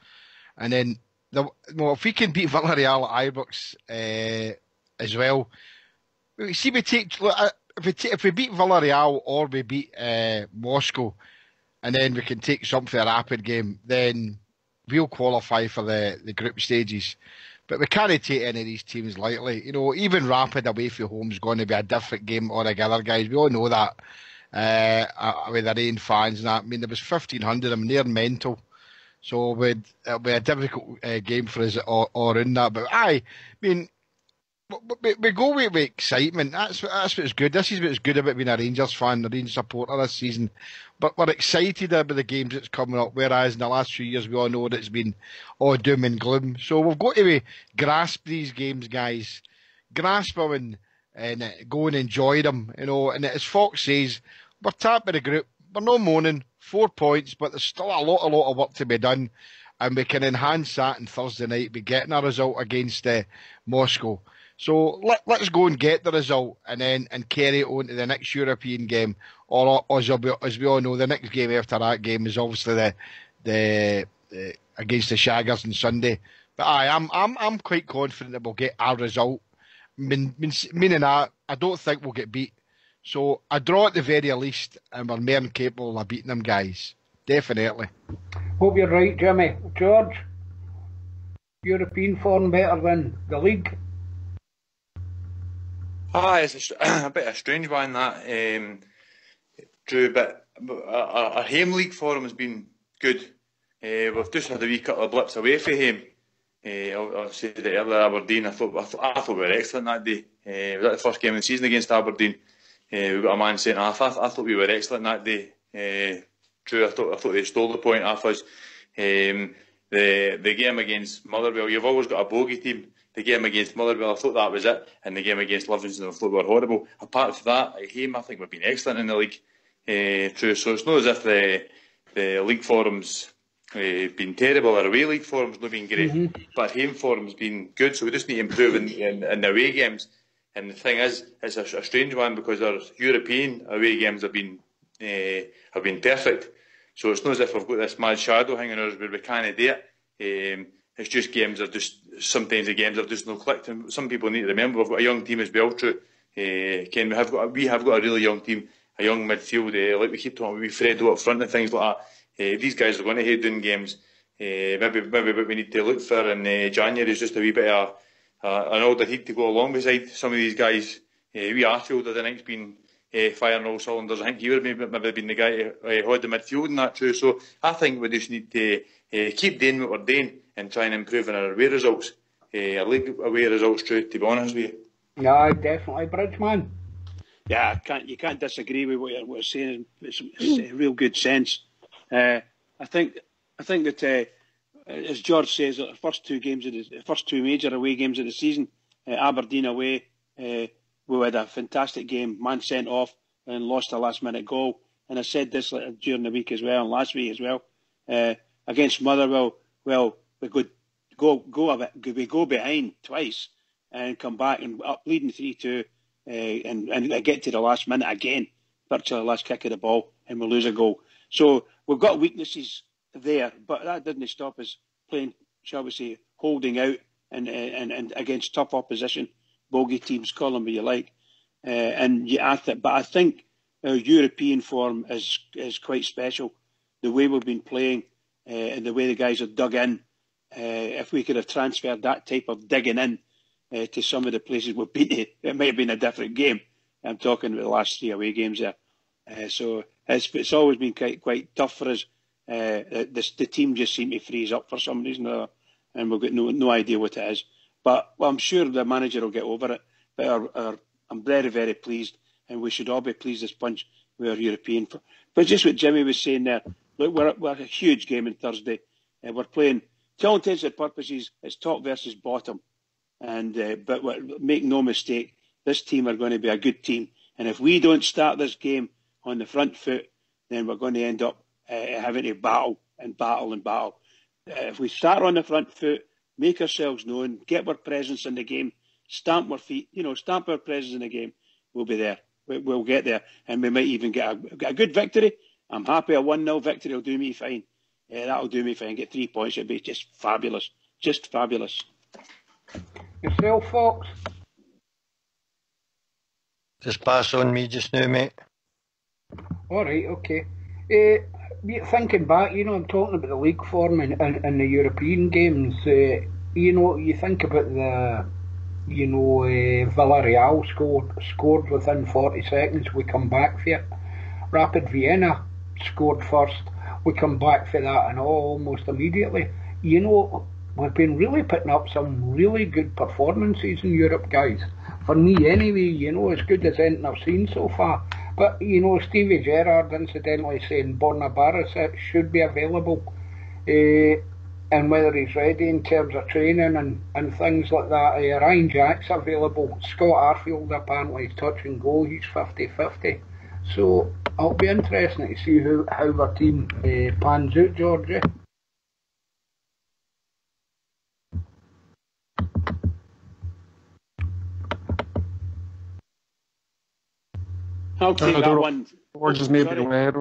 and then if we can beat Villarreal at Ibrox as well, see, if we beat Villarreal or we beat Moscow, and then we can take something for a Rapid game, then we'll qualify for the group stages. But we can't take any of these teams lightly. You know, even Rapid away from home is going to be a different game altogether, guys. We all know that. With their own fans and that. I mean, there was 1,500 of them. They're mental. So it'll be a difficult game for us or in that. But I mean, we go with excitement. That's what's good. This is what's good about being a Rangers fan, a Rangers supporter this season. But we're excited about the games that's coming up, whereas in the last few years we all know that it's been all doom and gloom. So we've got to grasp these games, guys. Grasp them and go and enjoy them. You know, and as Fox says, we're top of the group. We're not moaning. 4 points, but there's still a lot of work to be done. And we can enhance that on Thursday night by getting a result against Moscow. So let's go and get the result and carry it on to the next European game. Or as we all know, the next game after that game is obviously the against the Shaggers on Sunday. But I'm quite confident that we'll get our result. Meaning that I don't think we'll get beat. So a draw at the very least, and we're more than capable of beating them, guys. Definitely. Hope you're right, Jimmy. George, European form better than the league? It's a bit of a strange one, that, Drew, but our home league form has been good. We've just had a wee couple of blips away from home. I said it earlier, Aberdeen, I thought we were excellent that day. Was that the first game of the season against Aberdeen? We got a man centre half. I thought we were excellent that day. Drew, I thought they stole the point off us. The game against Motherwell, you've always got a bogey team. The game against Motherwell, I thought that was it. And the game against Livingston, I thought we were horrible. Apart from that, at home, I think we've been excellent in the league. True, so it's not as if the league form's been terrible, or away league form's not been great, but home form's been good, so we just need to improve in the away games. And the thing is, it's a strange one, because our European away games have been perfect. So it's not as if we've got this mad shadow hanging on us where we can't do it. It's just sometimes the games have just no clicked. And some people need to remember we've got a young team as well, True. Ken, we have got a really young team, a young midfield, like we keep talking about, we Fredo up front and things like that. These guys are going to head doing games. Maybe what we need to look for in January is just a wee bit of an older heat to go along beside some of these guys. Wee Arfield, I think, has been firing all cylinders. I think he would have maybe been the guy who had the midfield and that, True. So I think we just need to keep doing what we're doing and try and improve on our away results. Our league away results, True, to be honest with you. Yeah, definitely, Bridgeman. Yeah, you can't disagree with what you're saying. It's a real good sense. I think that as George says, the first two major away games of the season, Aberdeen away, we had a fantastic game, man sent off and lost a last minute goal. And I said this during the week as well, and last week as well. Against Motherwell, well, we could go behind twice and come back and up leading 3-2, and get to the last minute again, virtually the last kick of the ball, and we lose a goal. So we've got weaknesses there, but that didn't stop us playing, shall we say, holding out and against tough opposition, bogey teams, call them what you like. But I think our European form is quite special. The way we've been playing and the way the guys are dug in. If we could have transferred that type of digging in to some of the places we've been to, it might have been a different game. I'm talking about the last 3 away games there. So it's always been quite tough for us the team just seemed to freeze up for some reason or other, and we've got no idea what it is. But I'm sure the manager will get over it. But I'm very, very pleased, and we should all be pleased as punch with our European. But just what Jimmy was saying there, look, we're a huge game on Thursday. We're playing, to all intents and purposes, it's top versus bottom. But make no mistake, this team are going to be a good team. And if we don't start this game on the front foot, then we're going to end up having to battle. If we start on the front foot, make ourselves known, get our presence in the game, stamp our feet, stamp our presence in the game, we'll be there. We'll get there, and we might even get a good victory. I'm happy a 1-0 victory will do me fine. That'll do me fine. Get 3 points, it'll be just fabulous. Just fabulous. Yourself, Fox? Just pass on me just now, mate. All right, okay. Thinking back, I'm talking about the league form and the European games. You think about the, Villarreal scored within 40 seconds. We come back for it. Rapid Vienna scored first. We come back for that and almost immediately. We've been really putting up some really good performances in Europe, guys. For me, anyway, as good as anything I've seen so far. But, Stevie Gerrard incidentally saying Borna Barisic should be available. And whether he's ready in terms of training and things like that. Ryan Jack's available. Scott Arfield apparently is touch and go. He's 50-50. So it'll be interesting to see how our team pans out, Georgie. I'll take that one. Or just maybe go ahead.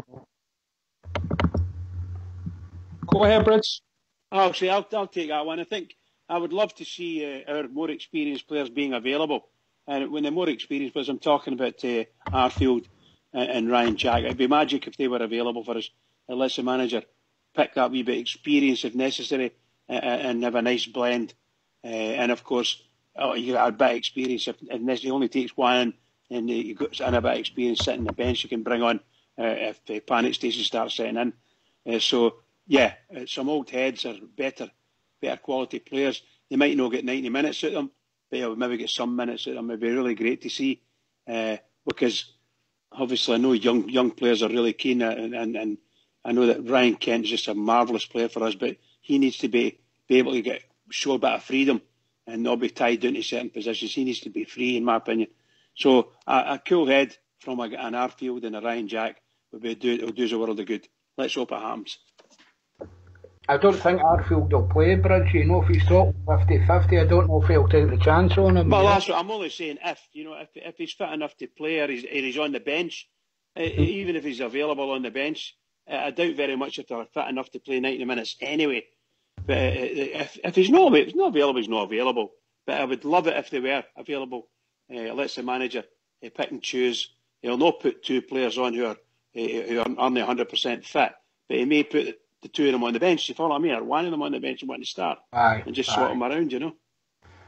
Go ahead, Brits. I'll take that one. I think I would love to see our more experienced players being available. And when the more experienced players, I'm talking about Arfield and Ryan Jack. It'd be magic if they were available for us. Let the manager pick that wee bit of experience if necessary and have a nice blend. And of course, you got a bit of experience if necessary. It only takes one. And you've got a bit of experience sitting on the bench you can bring on if panic stations start setting in. Some old heads are better quality players. They might not get 90 minutes out of them, but you'll maybe get some minutes out of them. It'd be really great to see because obviously I know young players are really keen and I know that Ryan Kent is just a marvellous player for us, but he needs to be able to show a bit of freedom and not be tied down to certain positions. He needs to be free, in my opinion. So a cool head from an Arfield and a Ryan Jack will do us a world of good. Let's hope it happens. I don't think Arfield will play, Bridge. If he's talking 50-50, I don't know if he'll take the chance on him. Well, that's what I'm only saying. If he's fit enough to play or he's on the bench, even if he's available on the bench, I doubt very much if they're fit enough to play 90 minutes anyway. But if he's not available, he's not available. But I would love it if they were available. Lets the manager pick and choose. He'll not put two players on who are only 100% fit, but he may put the two of them on the bench. You follow me? Or one of them on the bench and one to start, and just swap them around.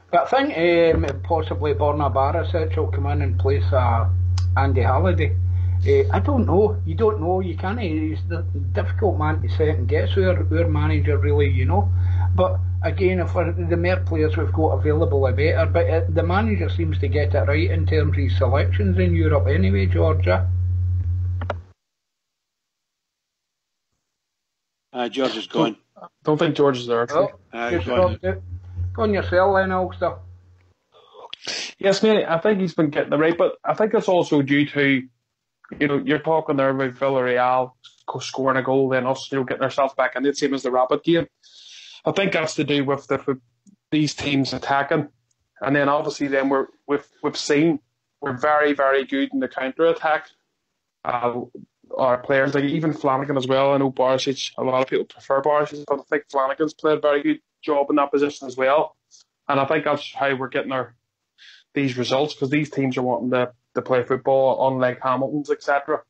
But I think possibly Borna Barisic will come in and place Andy Halliday. I don't know. You don't know. You can't. He's the difficult man to second guess. Our manager really, But again, if the more players we've got available, the better. But the manager seems to get it right in terms of his selections in Europe anyway, Georgia. George is gone. Don't think George is there, actually. Go on yourself then, Ulster. Yes, mate, I think he's been getting it right, but I think it's also due to, you're talking there about Villarreal scoring a goal, then us, getting ourselves back in the same as the Rapid game. I think that's to do with these teams attacking, and then obviously then we've seen we're very, very good in the counter attack. Our players, like even Flanagan as well. I know Barisic, a lot of people prefer Barisic, but I think Flanagan's played a very good job in that position as well. And I think that's how we're getting these results, because these teams are wanting to play football, unlike Hamilton's, etc.,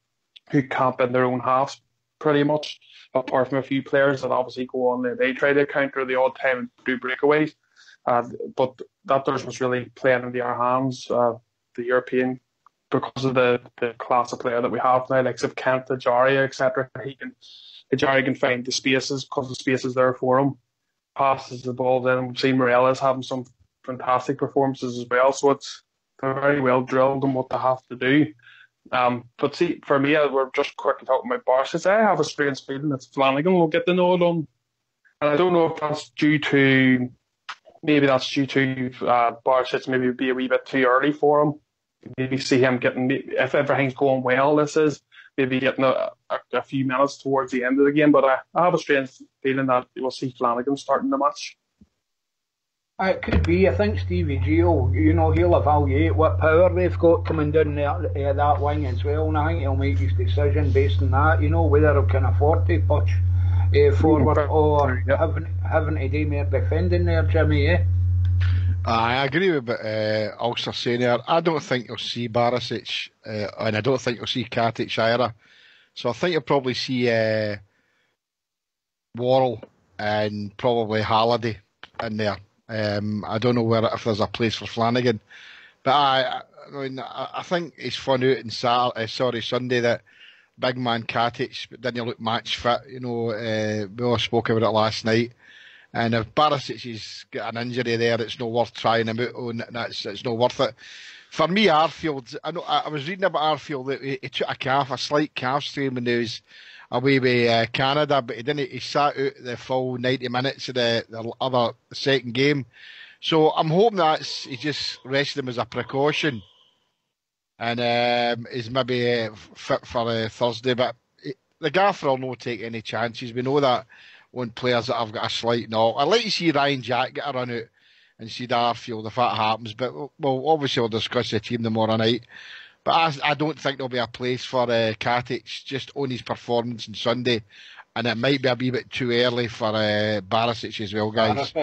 who camp in their own halves pretty much, apart from a few players that obviously go on there. They try to counter the odd time and do breakaways. But that was really playing into our hands, the European, because of the class of player that we have now, like Kent, Jaria, etc. He can Gerrard can find the spaces because the space is there for him. Passes the ball, then we've seen Morelos having some fantastic performances as well. So they're very well drilled in what they have to do. But see, for me, we're just quickly talking about Barca. I have a strange feeling that Flanagan will get the nod on. And I don't know if that's due to Barca maybe be a wee bit too early for him. Maybe see him getting, if everything's going well, maybe getting a few minutes towards the end of the game. But I have a strange feeling that we'll see Flanagan starting the match. It could be. I think Stevie G will, he'll evaluate what power they've got coming down there, that wing as well, and I think he'll make his decision based on that, whether he can afford to push forward or having to do more defending there, Jimmy, eh? I agree with what Ulster saying there. I don't think you'll see Barisic, and I don't think you'll see Katic either. So I think you'll probably see Worrell and probably Halliday in there. I don't know if there's a place for Flanagan, but I think it's fun out on Sunday that big man Katic didn't look match fit. We all spoke about it last night. And if Barisic has got an injury there, it's not worth trying him out on. It's not worth it. For me, Arfield, I was reading about Arfield that he took a slight calf strain when he was away with Canada, but he sat out the full 90 minutes of the second game. So I'm hoping he just rested him as a precaution. And is maybe fit for Thursday. But the gaffer will not take any chances. We know that on players that have got a slight knock. I'd like to see Ryan Jack get a run out and see Arfield if that happens. But obviously we'll discuss the team tomorrow night. But I don't think there'll be a place for Katic just on his performance on Sunday. And it might be a wee bit too early for Barisic as well, guys.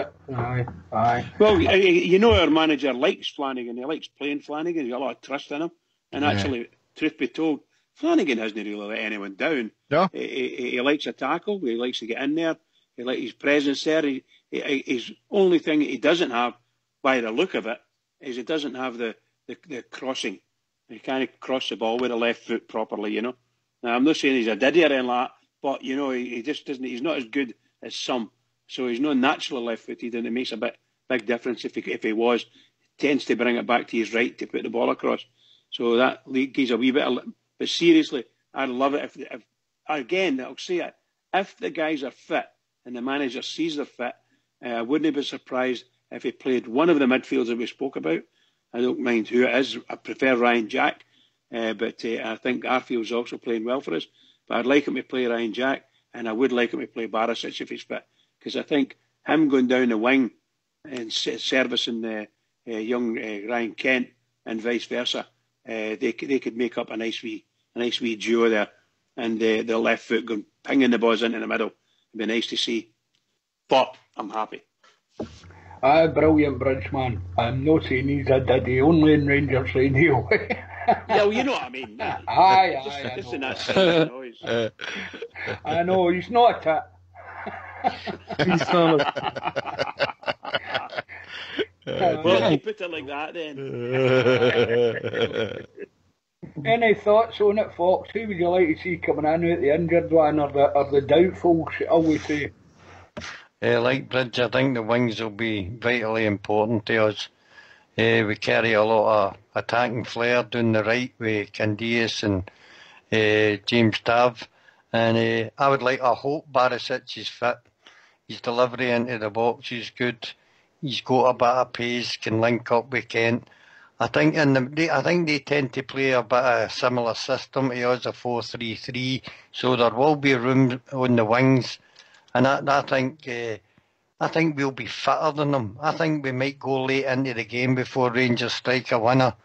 Aye. Well, our manager likes Flanagan. He likes playing Flanagan. He's got a lot of trust in him. And actually, truth be told, Flanagan hasn't really let anyone down. No. He likes a tackle. He likes to get in there. He likes his presence there. His only thing he doesn't have, by the look of it, is he doesn't have the crossing. He can't cross the ball with the left foot properly, Now, I'm not saying he's a diddy or anything like that, but, he just doesn't. He's not as good as some. So he's not naturally left-footed, and it makes a big difference if he was. He tends to bring it back to his right to put the ball across. So that gives a wee bit of... But seriously, I'd love it if again, I'll say it, if the guys are fit and the manager sees they're fit, I wouldn't be surprised if he played one of the midfielders that we spoke about. I don't mind who it is. I prefer Ryan Jack, but I think Arfield's also playing well for us. But I'd like him to play Ryan Jack, and I would like him to play Barisic if he's fit, because I think him going down the wing and servicing young Ryan Kent and vice versa, they could make up a nice wee duo there, and the left foot going pinging the balls into the middle. It'd be nice to see. But I'm happy. Brilliant, Bridgeman. I'm not saying he's a daddy, only in Rangers Radio. Yeah, well, you know what I mean. Just in that silent noise. I know, he's not a tat. He's not Well, you put it like that then. Any thoughts on it, Fox? Who would you like to see coming in out the injured one or the doubtful, shall we say? Like Bridge, I think the wings will be vitally important to us. We carry a lot of attacking flair down the right with Candias and James Tav. And I hope Barisic is fit. His delivery into the box is good. He's got a bit of pace, can link up with Kent. I think they tend to play a bit of a similar system to us, a 4-3-3. So there will be room on the wings. And I think we'll be fitter than them. I think we might go late into the game before Rangers strike a winner.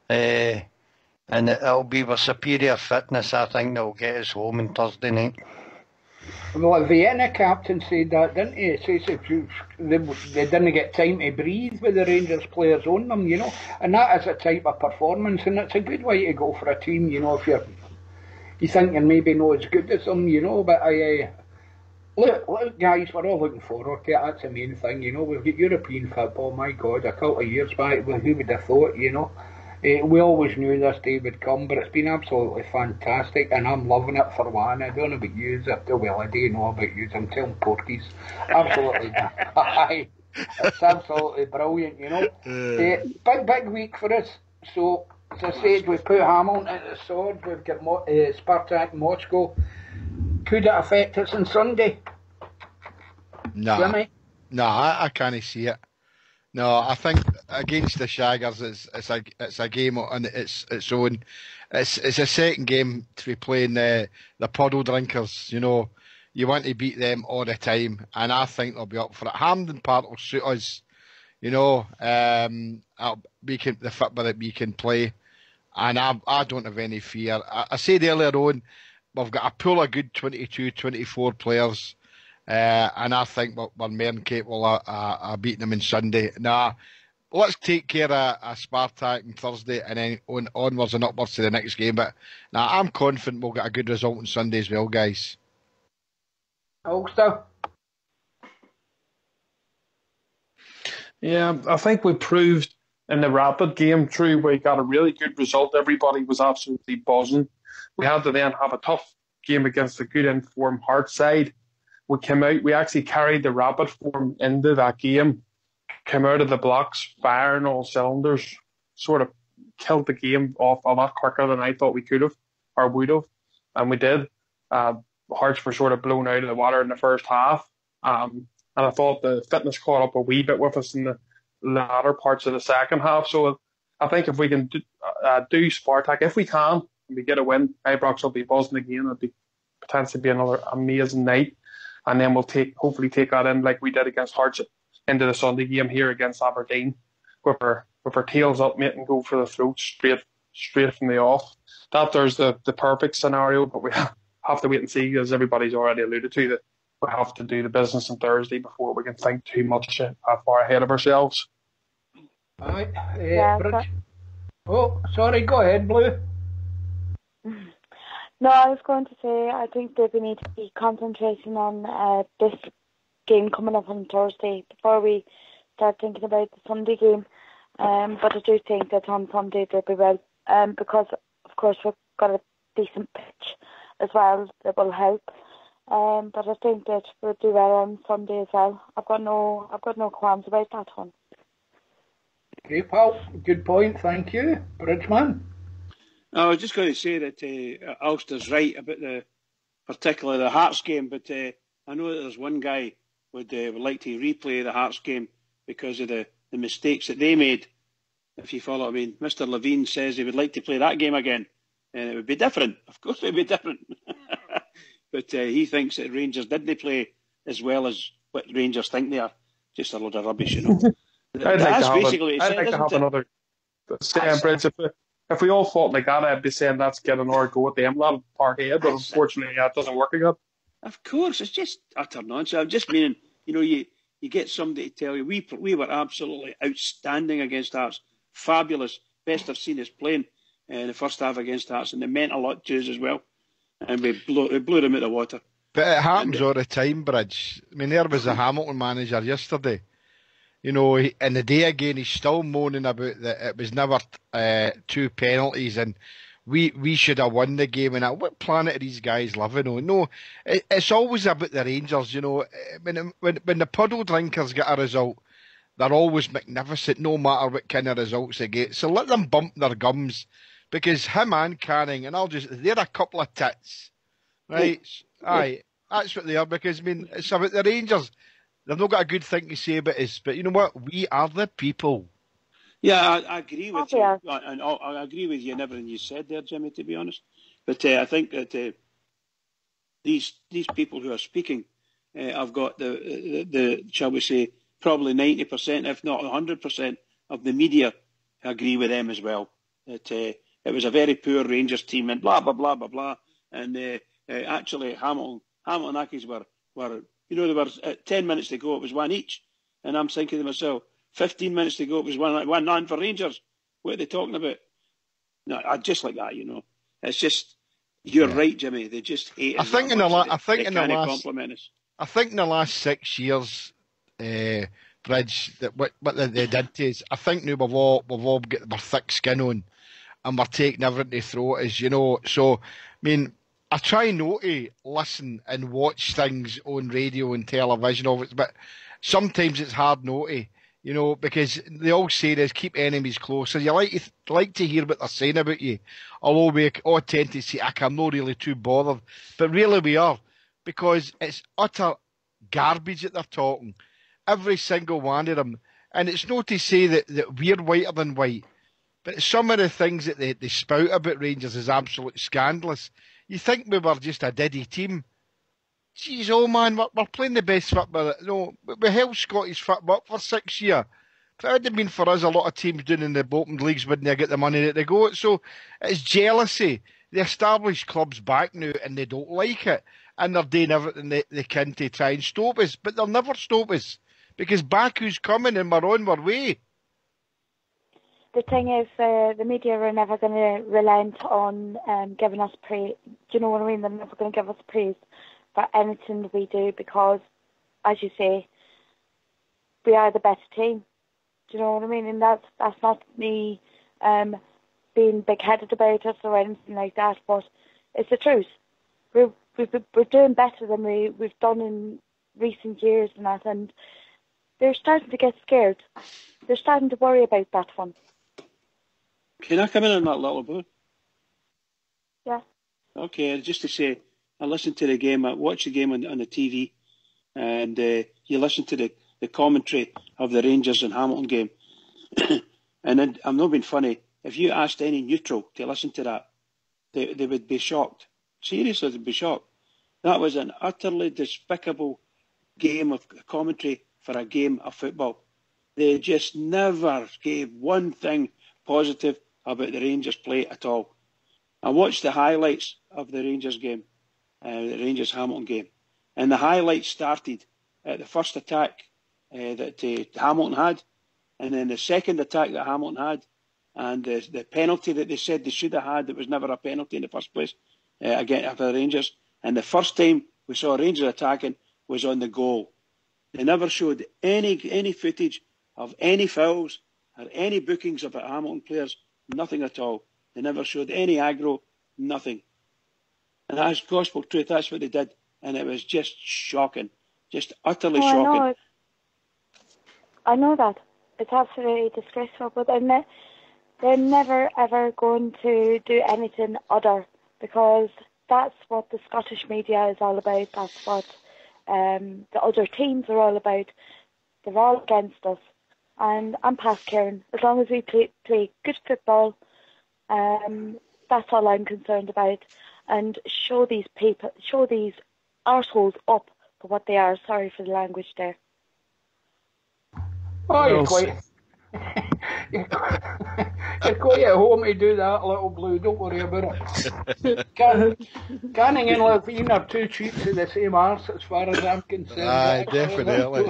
And it'll be with superior fitness, I think, that'll get us home on Thursday night. Well, Vienna captain said that, didn't he? He says they didn't get time to breathe with the Rangers players on them, And that is a type of performance, and it's a good way to go for a team, if you think you're maybe not as good as them, But look, guys, we're all looking forward to it. That's the main thing, We've got European football, my God, a couple of years back, who would have thought, We always knew this day would come, but it's been absolutely fantastic, and I'm loving it for one. I don't know about yous, well, I do know about yous, I'm telling porkies. Absolutely, aye. It's absolutely brilliant, you know. Big week for us. So, as I said, we put Hamilton at the sword, we've got Spartak Moscow. Could it affect us on Sunday? Nah. Jimmy? Nah, I can't see it. No, I think against the Shaggers, it's a game on its own. It's a second game to be playing the puddle drinkers. You know, you want to beat them all the time, and I think they'll be up for it. Hampden Park will suit us. You know, the football that we can play, and I don't have any fear. I said earlier on, we've got a pool of good 22, 24 players. And I think we're more than capable of beating them on Sunday. Nah, let's take care of Spartak on Thursday and then onwards and upwards to the next game. But I'm confident we'll get a good result on Sunday as well, guys. Ulster? Yeah, I think we proved in the Rapid game, we got a really good result. Everybody was absolutely buzzing. We had to then have a tough game against a good informed Hearts side. We came out, we actually carried the Rapid form into that game, came out of the blocks, firing all cylinders, sort of killed the game off a lot quicker than I thought we could have, or would have, and we did. Hearts were sort of blown out of the water in the first half, and I thought the fitness caught up a wee bit with us in the latter parts of the second half, so I think if we can do Spartak, if we can, and we get a win, Ibrox will be buzzing again, it'll be potentially be another amazing night. And then we'll hopefully take that in like we did against Hearts into the Sunday game here against Aberdeen, with our tails up, mate, and go for the throat straight from the off. There's the perfect scenario, but we have to wait and see, as everybody's already alluded to, that we have to do the business on Thursday before we can think too much far ahead of ourselves. Aye. Oh, sorry, go ahead, Blue. No, I was going to say, I think that we need to be concentrating on this game coming up on Thursday before we start thinking about the Sunday game. But I do think that on Sunday they'll be well, because of course we've got a decent pitch as well that will help. But I think that we'll do well on Sunday as well. I've got no qualms about that one. Okay, pal. Good point. Thank you, Bridgeman. I was just going to say that Ulster's right about particularly the Hearts game, but I know that there's one guy would like to replay the Hearts game because of the mistakes that they made. If you follow what I mean, Mr. Levine says he would like to play that game again, and it would be different. Of course, it would be different. But he thinks that Rangers didn't play as well as what Rangers think they are. Just a load of rubbish, you know. That's basically what he said, I'd like to have another Bridge. If we all fought like that, I'd be saying that's getting our go at them. That'll Parkhead, but unfortunately, that doesn't work again. Of course, it's just utter nonsense. I'm just meaning, you know, you get somebody to tell you we were absolutely outstanding against Hearts, fabulous, best I've seen us playing in the first half against Hearts, and it meant a lot to us as well. And we blew them out of the water. But it happens all the time, Bridge. I mean, there was a Hamilton manager yesterday. You know, in the day again, he's still moaning about that it was never 2 penalties and we should have won the game. And what planet are these guys living on? No, it's always about the Rangers, you know. When the puddle drinkers get a result, they're always magnificent, no matter what kind of results they get. So let them bump their gums, because him and Canning, and they're a couple of tits. Right? Aye, that's what they are, because, I mean, it's about the Rangers. They've not got a good thing to say about us, but you know what? We are the people. Yeah, I agree with you. And I agree with you in everything you said there, Jimmy, to be honest. But I think that these people who are speaking have got the shall we say, probably 90%, if not 100% of the media agree with them as well. That it was a very poor Rangers team and blah, blah, blah, blah, blah. And actually, Hamilton Accies were, you know, they were at 10 minutes to go, it was one each. And I'm thinking to myself, 15 minutes to go, it was one none for Rangers. What are they talking about? No, I just like that, you know. It's just, you're right, Jimmy. They just hate us. I think in the last 6 years, Bridge, that what they did to us. I think now we've all got our thick skin on, and we're taking everything to throw at us, you know. So, I mean, I try not to listen and watch things on radio and television of it, but sometimes it's hard not to, you know, because they all say this, keep enemies closer. You like to hear what they're saying about you, although we all tend to say, I'm not really too bothered, but really we are, because it's utter garbage that they're talking. Every single one of them. And it's not to say that we're whiter than white, but some of the things that they spout about Rangers is absolutely scandalous. You think we were just a diddy team. Jeez, oh man, we're playing the best football. No, we held Scottish football up for 6 years. If it hadn't been for us, a lot of teams down in the bottom leagues wouldn't get the money that they got. So it's jealousy. The established club's back now and they don't like it. And they're doing everything they can to try and stop us. But they'll never stop us. Because Baku's coming and we're on our way. The thing is, the media are never going to relent on giving us praise. Do you know what I mean? They're never going to give us praise for anything we do because, as you say, we are the better team. Do you know what I mean? And that's not me being big-headed about it or anything like that, but it's the truth. We're doing better than we've done in recent years and that, and they're starting to get scared. They're starting to worry about that one. Can I come in on that little bit? Yeah. Okay, just to say, I listened to the game, I watched the game on the TV, and you listen to the commentary of the Rangers and Hamilton game. And then, I'm not being funny, if you asked any neutral to listen to that, they would be shocked. Seriously, they'd be shocked. That was an utterly despicable game of commentary for a game of football. They just never gave one thing positive about the Rangers play at all. I watched the highlights of the Rangers game, the Rangers-Hamilton game, and the highlights started at the first attack that Hamilton had, and then the second attack that Hamilton had, and the penalty that they said they should have had that was never a penalty in the first place, again for the Rangers. And the first time we saw Rangers attacking was on the goal. They never showed any footage of any fouls or any bookings of Hamilton players, nothing at all. They never showed any aggro, nothing. And that's gospel truth, that's what they did. And it was just shocking, just utterly shocking. I know that. It's absolutely disgraceful, but they're never ever going to do anything other, because that's what the Scottish media is all about. That's what the other teams are all about. They're all against us. And I'm past caring. As long as we play good football, that's all I'm concerned about. And show these arseholes up for what they are. Sorry for the language there. Oh, you're quite at home to do that, little blue. Don't worry about it. Canning and Levine are two cheats of the same arse, as far as I'm concerned. Aye, definitely.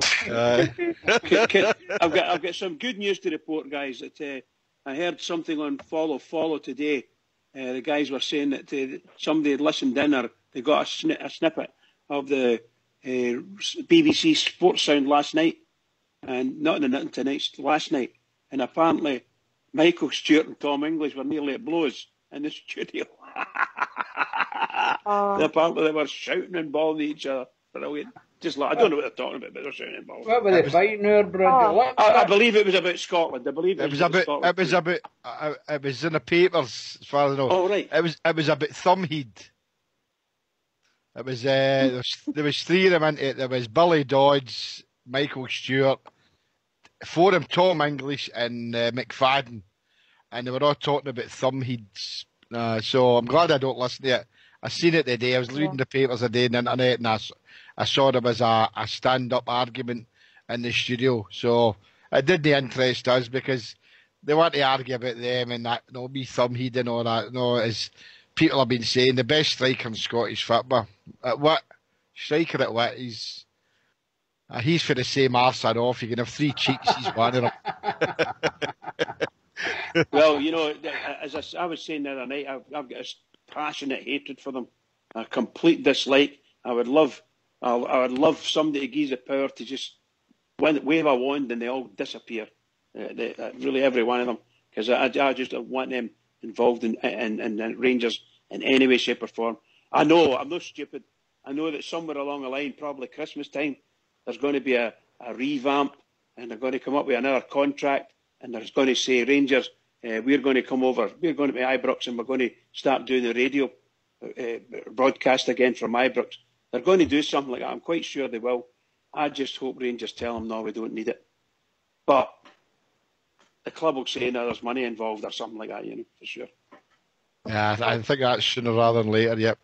I've got some good news to report, guys. That I heard something on Follow today. The guys were saying that somebody had listened in, or they got a snippet of the BBC Sports Sound last night, and not tonight, last night. And apparently Michael Stewart and Tom English were nearly at blows in the studio. Apparently they were shouting and bawling at each other. Brilliant. Just like, I don't know what they're talking about, but they're shouting and bawling. What were they fighting over, Bridget? I believe it was about Scotland. I believe it was about Scotland. It was in the papers, as far as I know. Oh, right. It was about Thumbhead. It was there was three of them in it. There was Billy Dodds, Michael Stewart, for him, Tom English and McFadden, and they were all talking about thumbheads. So I'm glad I don't listen to it. I seen it today. I was reading the papers today on the internet, and I saw there was a stand-up argument in the studio. So it didn't interest us, because they want to argue about them and that, be thumbhead and all that. As people have been saying, the best striker in Scottish football. At what? Striker at what? He's for the same arse and off. You can have three cheeks, he's one of them. Well, as I was saying the other night, I've got a passionate hatred for them, a complete dislike. I would love somebody to give the power to just wave a wand and they all disappear. Really, every one of them, because I just don't want them involved in Rangers in any way, shape or form. I know, I'm not stupid. I know that somewhere along the line, probably Christmas time, there's going to be a revamp, and they're going to come up with another contract, and they're going to say, Rangers, we're going to come over, we're going to be Ibrox, and we're going to start doing the radio broadcast again from Ibrox. They're going to do something like that. I'm quite sure they will. I just hope Rangers tell them, no, we don't need it. But the club will say, no, there's money involved or something like that, for sure. Yeah, I think that's sooner rather than later, yep.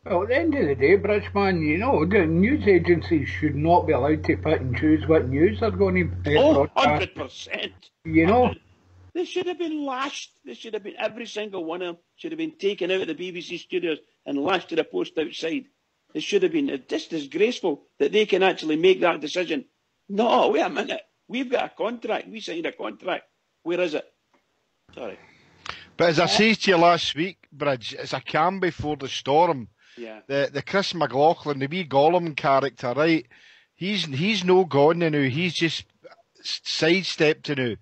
Well, at the end of the day, Bridgeman, the news agencies should not be allowed to pick and choose what news they're going to broadcast. 100%. They should have been lashed. They should have been, every single one of them should have been taken out of the BBC studios and lashed to the post outside. It should have been just disgraceful that they can actually make that decision. No, wait a minute. We've got a contract. We signed a contract. Where is it? Sorry. But as I said to you last week, Bridge, it's a calm before the storm. Yeah. The Chris McLaughlin, the wee Gollum character, right? He's no gone now. He's just sidestepped now.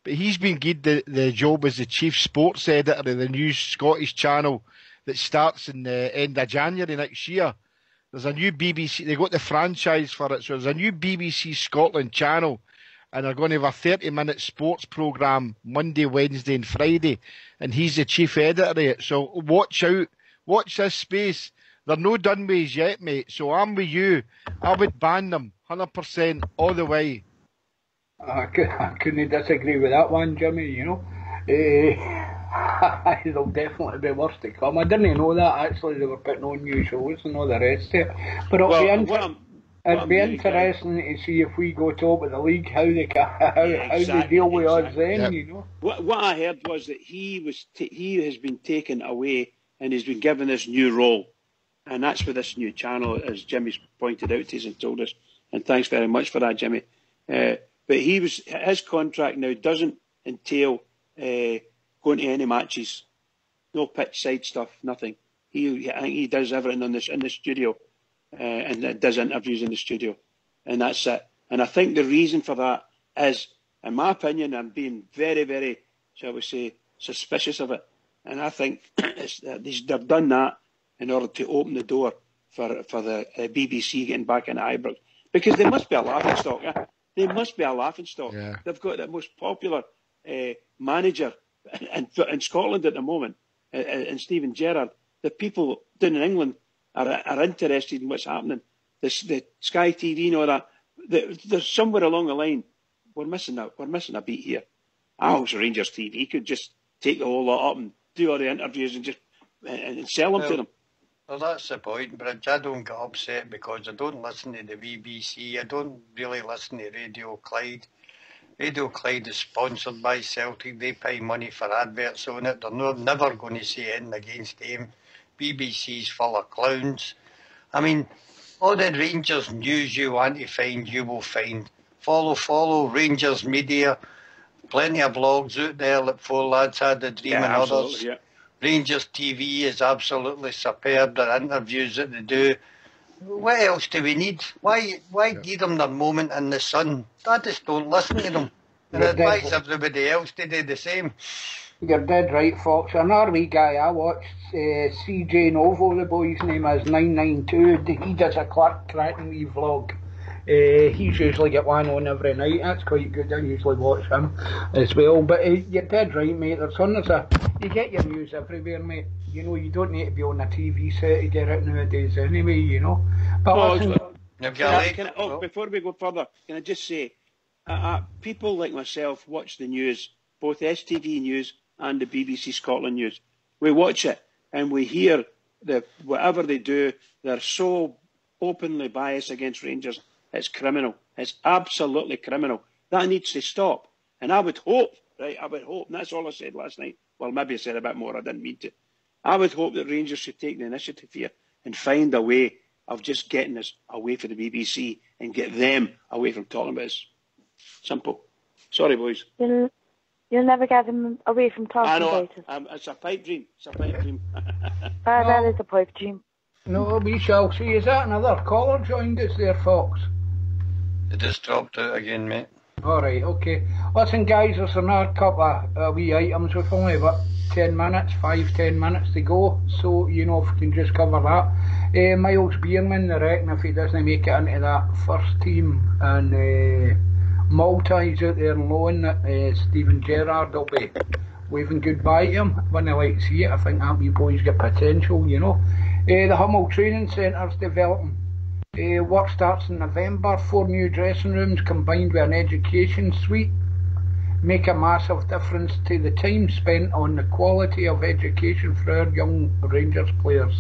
But he's been given the job as the chief sports editor of the new Scottish channel that starts in the end of January next year. There's a new BBC, they got the franchise for it, so there's a new BBC Scotland channel, and they're going to have a 30-minute sports programme Monday, Wednesday and Friday, and he's the chief editor of it. So watch out, watch this space. They're no done with us yet, mate, so I'm with you. I would ban them 100% all the way. I couldn't disagree with that one, Jimmy, There'll definitely be worse to come. I didn't know that, actually, they were putting on new shows and all the rest of it. But it'll be interesting to see if we go top of the league, how they deal with us then, What I heard was that he has been taken away and he's been given this new role. And that's for this new channel, as Jimmy's pointed out to us and told us. And thanks very much for that, Jimmy. But his contract now doesn't entail going to any matches, no pitch side stuff, nothing. I think he does everything in the studio, and does interviews in the studio, and that's it. And I think the reason for that is, in my opinion, I'm being very, very, shall we say, suspicious of it. And I think they've done that in order to open the door for the BBC getting back in Ibrox, because they must be a laughing stock. Yeah? They must be a laughing stock. Yeah. They've got the most popular manager in Scotland at the moment, and Stephen Gerrard. The people down in England are interested in what's happening. The Sky TV and all that. There's somewhere along the line we're missing a beat here. I wish Rangers TV could just take the whole lot up and do all the interviews and just and sell them to them. Well, that's the point, but I don't get upset because I don't listen to the BBC. I don't really listen to Radio Clyde. Radio Clyde is sponsored by Celtic. They pay money for adverts on it. They're never going to say anything against them. BBC's full of clowns. I mean, all the Rangers news you want to find, you will find. Follow Rangers Media. Plenty of blogs out there, like Four Lads Had a Dream and others. Yeah. Rangers TV is absolutely superb. The interviews that they do. What else do we need? Why give them their moment in the sun? I just don't listen to them. And advise everybody else to do the same. You're dead right, Fox. Another wee guy I watched, CJ Novo, the boy's name is 992. He does a cracking wee vlog. He's usually got one on every night. That's quite good. I usually watch him as well. But you're dead right, mate. You get your news everywhere, mate. You don't need to be on a TV set to get it nowadays anyway, But before we go further, can I just say, people like myself watch the news, both STV News and the BBC Scotland News. We watch it and we hear whatever they do, they're so openly biased against Rangers. It's criminal. It's absolutely criminal. That needs to stop. And I would hope, and that's all I said last night. Well, maybe I said a bit more, I didn't mean to. I would hope that Rangers should take the initiative here and find a way of just getting us away from the BBC and get them away from talking about us. Simple. Sorry, boys. You'll never get them away from talking about us. It's a pipe dream. That is a pipe dream. No, we shall see. Is that another caller joined us there, Fox? They just dropped out again, mate. Alright, okay. Listen guys, there's another couple of wee items. We've only about 10 minutes, 5-10 minutes to go, so you know if we can just cover that. Miles Bierman, I reckon if he doesn't make it into that first team, and Malta, he's out there on loan, that Stephen Gerrard will be waving goodbye to him. When I like to see it, I think that wee boy's got potential, you know. The Hummel Training Centre's developing. Work starts in November. 4 new dressing rooms combined with an education suite make a massive difference to the time spent on the quality of education for our young Rangers players.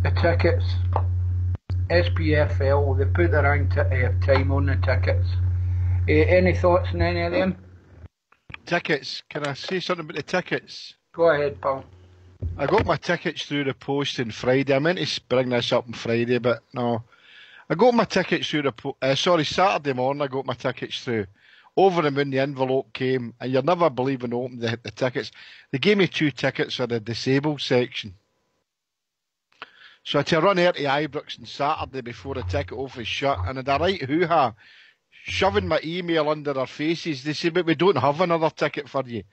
The tickets, SPFL, they put the rank time on the tickets. Any thoughts on any of them? Tickets, can I say something about the tickets? Go ahead, pal. I got my tickets through the post on Friday. I meant to bring this up on Friday, but no. I got my tickets through Saturday morning I got my tickets through. Over the moon the envelope came, and you'll never believe when I opened the tickets. They gave me 2 tickets for the disabled section. So I had to run out to Ibrox on Saturday before the ticket office shut, and I had a right hoo-ha, shoving my email under their faces. They said, but we don't have another ticket for you.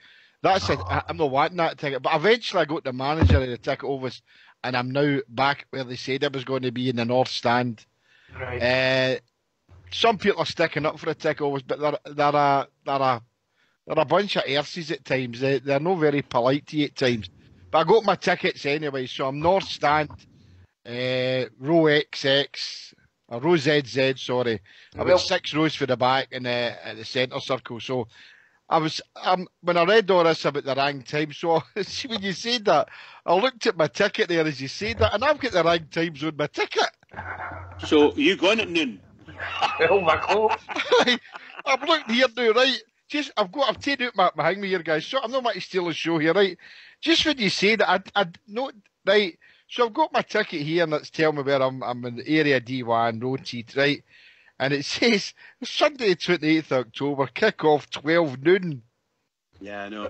That's it. I'm not wanting that ticket. But eventually I got the manager of the ticket office, and I'm now back where they said I was going to be in the North Stand. Right. Some people are sticking up for the ticket office, but they're a bunch of arses at times. They're not very polite to you at times. But I got my tickets anyway, so I'm North Stand, row XX, or row ZZ, sorry. About 6 rows for the back and at the centre circle. So I was when I read all this about the rank time, so see when you said that, I looked at my ticket there as you said that, and I've got the rank times on my ticket. So you going at noon? Oh my God! I'm looking here now, right? I've taken out my hang me here, guys. So I'm not going to steal the show here, right? Just when you say that, I know, right? So I've got my ticket here, and it's telling me where I'm in the area D1, road T, right? And it says Sunday 28th October, kick-off 12 noon. Yeah, I know.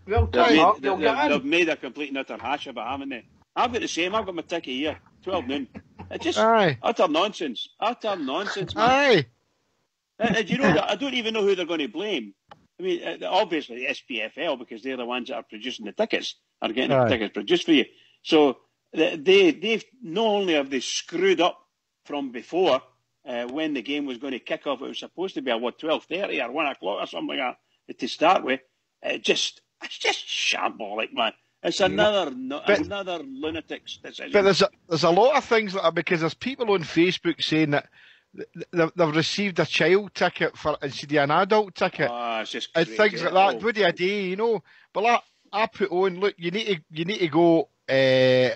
Well, they've made a complete and utter hash of it, haven't they? I've got the same. I've got my ticket here, 12 noon. It's just utter nonsense. Utter nonsense, man. Aye. And you know that I don't even know who they're going to blame. I mean, obviously SPFL, because they're the ones that are producing the tickets, are getting the tickets produced for you. So they've not only have they screwed up from before when the game was going to kick off. It was supposed to be at 12:30 or 1 o'clock or something like that to start with. It's just shambolic, man. It's another lunatic's decision. But there's a lot of things like that, because there's people on Facebook saying that they've received a child ticket instead of an adult ticket. Oh, it's just and things like that. What do you do, you know? But I put on, look, you need to go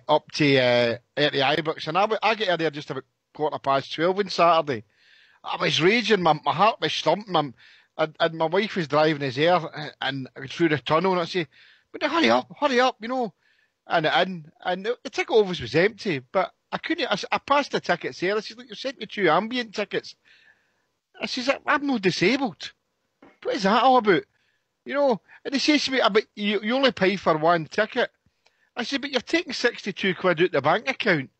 up to the Ibrox, and I get there just about 12:15 on Saturday. I was raging, my heart was thumping, and my wife was driving us there and through the tunnel, and I say, but hurry up, you know. And the ticket office was empty, but I couldn't. I passed the tickets there. I said, look, you sent me 2 ambient tickets. I says, I'm not disabled. What is that all about? You know, and they says to me, but you only pay for 1 ticket. I said, but you're taking 62 quid out the bank account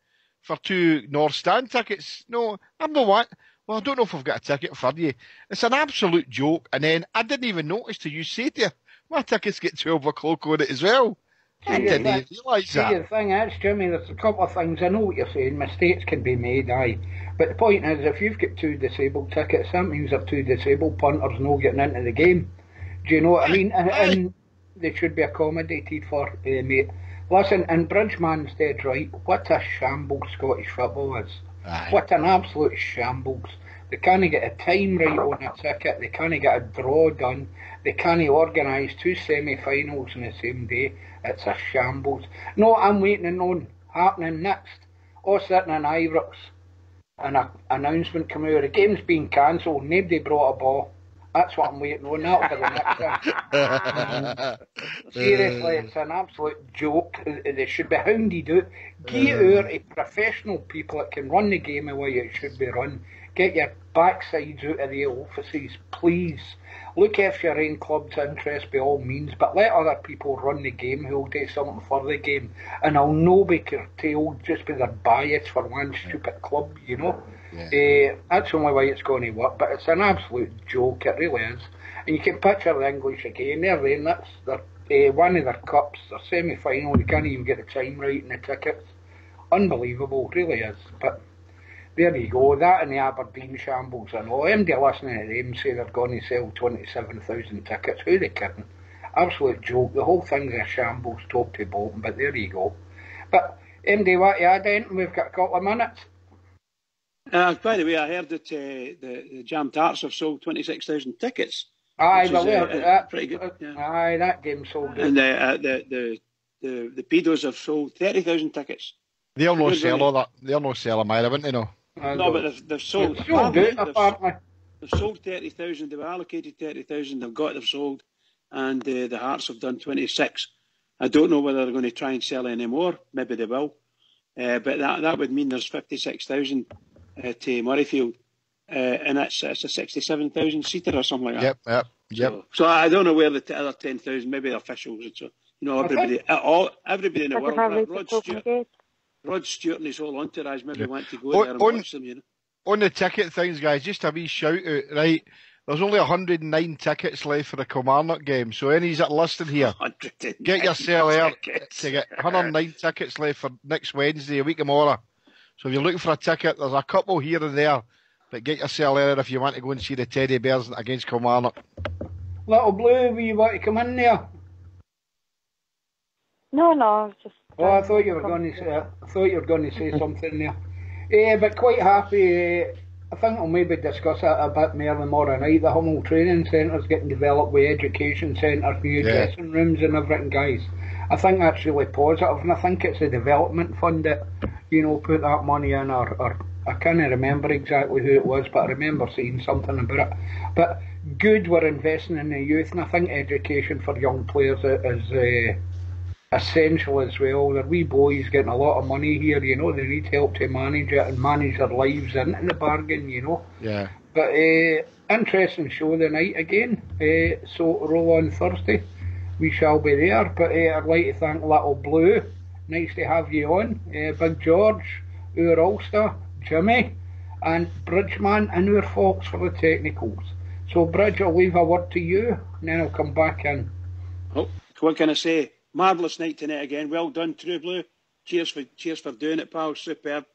for 2 North Stand tickets. No, I'm not what. Well, I don't know if I've got a ticket for you. It's an absolute joke. And then I didn't even notice till you say there, my tickets get 12 o'clock on it as well. I didn't realise that. See, the thing is, Jimmy, there's a couple of things. I know what you're saying. Mistakes can be made, aye. But the point is, if you've got 2 disabled tickets, that means there are 2 disabled punters not getting into the game. Do you know what I mean? And they should be accommodated for, mate. Listen, and Bridgman's dead right. What a shambles Scottish football is. Aye. What an absolute shambles. They can't get a time right on a ticket. They can't get a draw done. They can't organise 2 semi-finals on the same day. It's a shambles. No, I'm waiting on happening next. All sitting in Ibrox. An announcement come out. The game's been cancelled. Nobody brought a ball. That's what I'm waiting on. That'll be the next one. Seriously, it's an absolute joke. They should be hounded out. Get out of professional people that can run the game the way it should be run. Get your backsides out of the offices, please. Look after your own club's interest by all means, but let other people run the game who'll do something for the game. And I'll no be curtailed just by their bias for one stupid club, you know. That's the only way it's going to work, but it's an absolute joke, it really is. And you can picture the English again, they're in one of their cups, their semi-final, they can't even get the time right in the tickets. Unbelievable, really is. But there you go, that and the Aberdeen shambles and all. MD listening to them say they're going to sell 27,000 tickets. Who are they kidding? Absolute joke. The whole thing's a shambles top to bottom, but there you go. But MD, what you add in? We've got a couple of minutes. By the way, I heard that the Jam Tarts have sold 26,000 tickets. Aye, well, that. Pretty good. Yeah. Aye, that game sold good. And the Pedos have sold 30,000 tickets. They'll not sell all that. They'll not sell them either, wouldn't they? No, but they've sold. Apparently. They've sold 30,000. They were allocated 30,000. They've sold, and the Hearts have done 26. I don't know whether they're going to try and sell any more. Maybe they will. But that would mean there's 56,000 to Murrayfield, and it's a 67,000 seater or something like that. Yep. So I don't know where the other 10,000, maybe the officials and so. Everybody in the world. Rod Stewart and his whole entourage maybe want to go there and watch them. On the ticket things, guys, just a wee shout out, right? There's only 109 tickets left for the Kilmarnock game, so any that listed here, get yourself there to get 109 tickets left for next Wednesday, a week tomorrow. So if you're looking for a ticket, there's a couple here and there, but get yourself there if you want to go and see the Teddy Bears against Kilmarnock. Little Blue, will you want to come in there? No, just. Oh, I thought you were going to say something there. But quite happy. I think we'll maybe discuss it a bit more tomorrow night. The Hummel Training Centre's getting developed with education centres, new dressing rooms and everything, guys. I think that's really positive, and I think it's a development fund that, put that money in, or I can't remember exactly who it was, but I remember seeing something about it. But good, we're investing in the youth, and I think education for young players is essential as well. The wee boys getting a lot of money here, they need help to manage it and manage their lives in the bargain, Yeah. But interesting show tonight again. So roll on Thursday. We shall be there. But I'd like to thank Little Blue. Nice to have you on. Big George, our Ulster, Jimmy, and Bridgeman and our Fox for the technicals. So Bridge, I'll leave a word to you, and then I'll come back in. Oh, what can I say? Marvellous night tonight again. Well done, True Blue. Cheers for doing it, pal. Superb.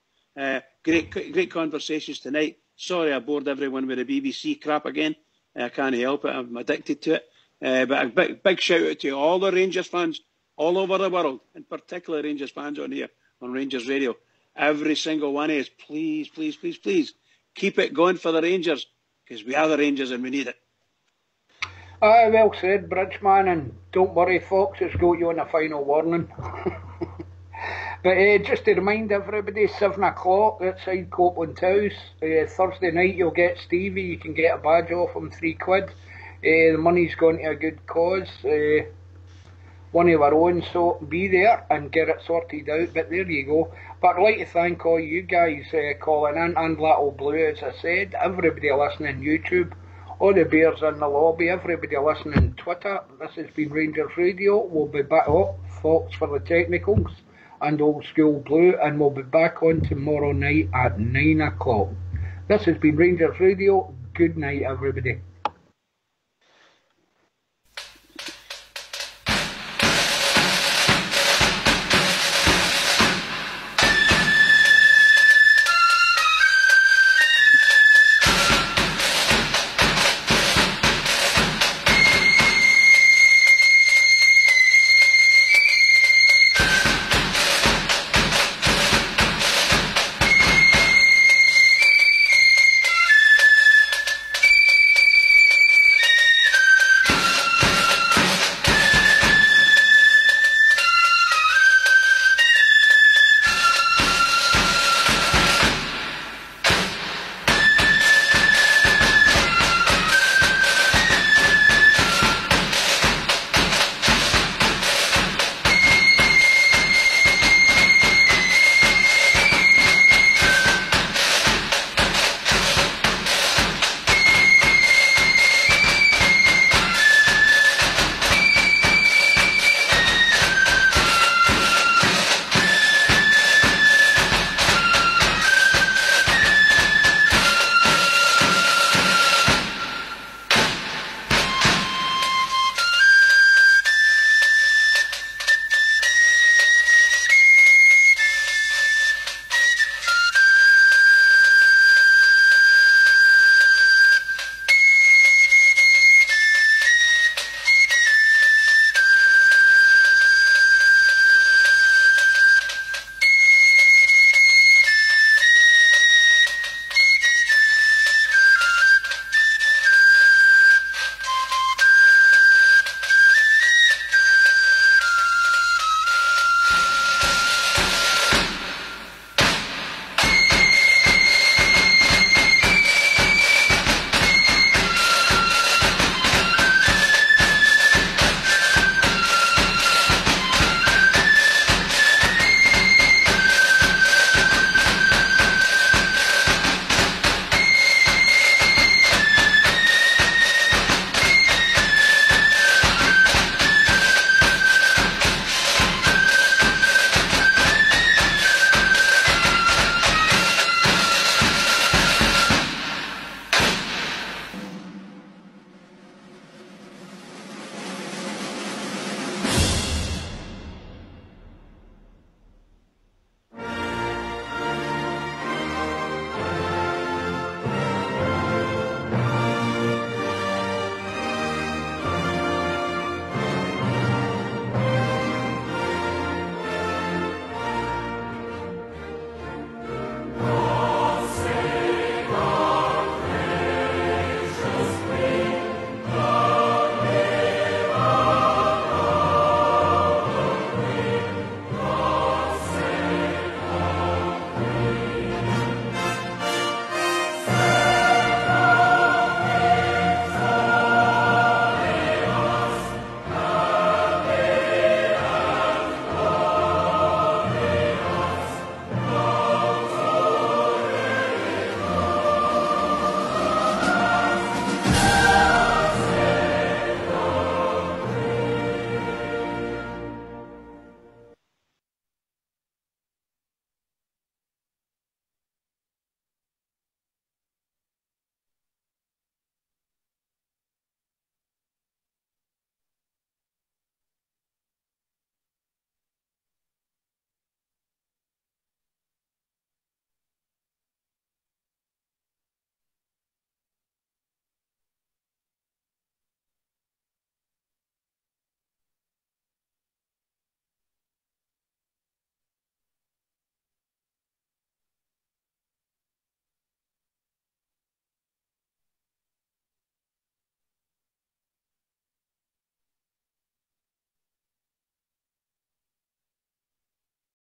Great conversations tonight. Sorry I bored everyone with the BBC crap again. I can't help it. I'm addicted to it. But a big shout out to all the Rangers fans all over the world, in particular Rangers fans on here on Rangers Radio. Every single one of us, please, please, please, please keep it going for the Rangers, because we are the Rangers and we need it. Aye, well said, Bridgeman, and don't worry, Fox has got you on a final warning. But just to remind everybody, 7 o'clock outside Copeland House. Thursday night you'll get Stevie, you can get a badge off him, £3. The money's going to a good cause, one of our own, so be there and get it sorted out. But there you go. But I'd like to thank all you guys calling in, and Little Blue, as I said, everybody listening on YouTube, all the bears in the lobby, everybody listening on Twitter. This has been Rangers Radio. We'll be back up, Fox for the technicals, and Old School Blue, and we'll be back on tomorrow night at 9 o'clock. This has been Rangers Radio. Good night, everybody.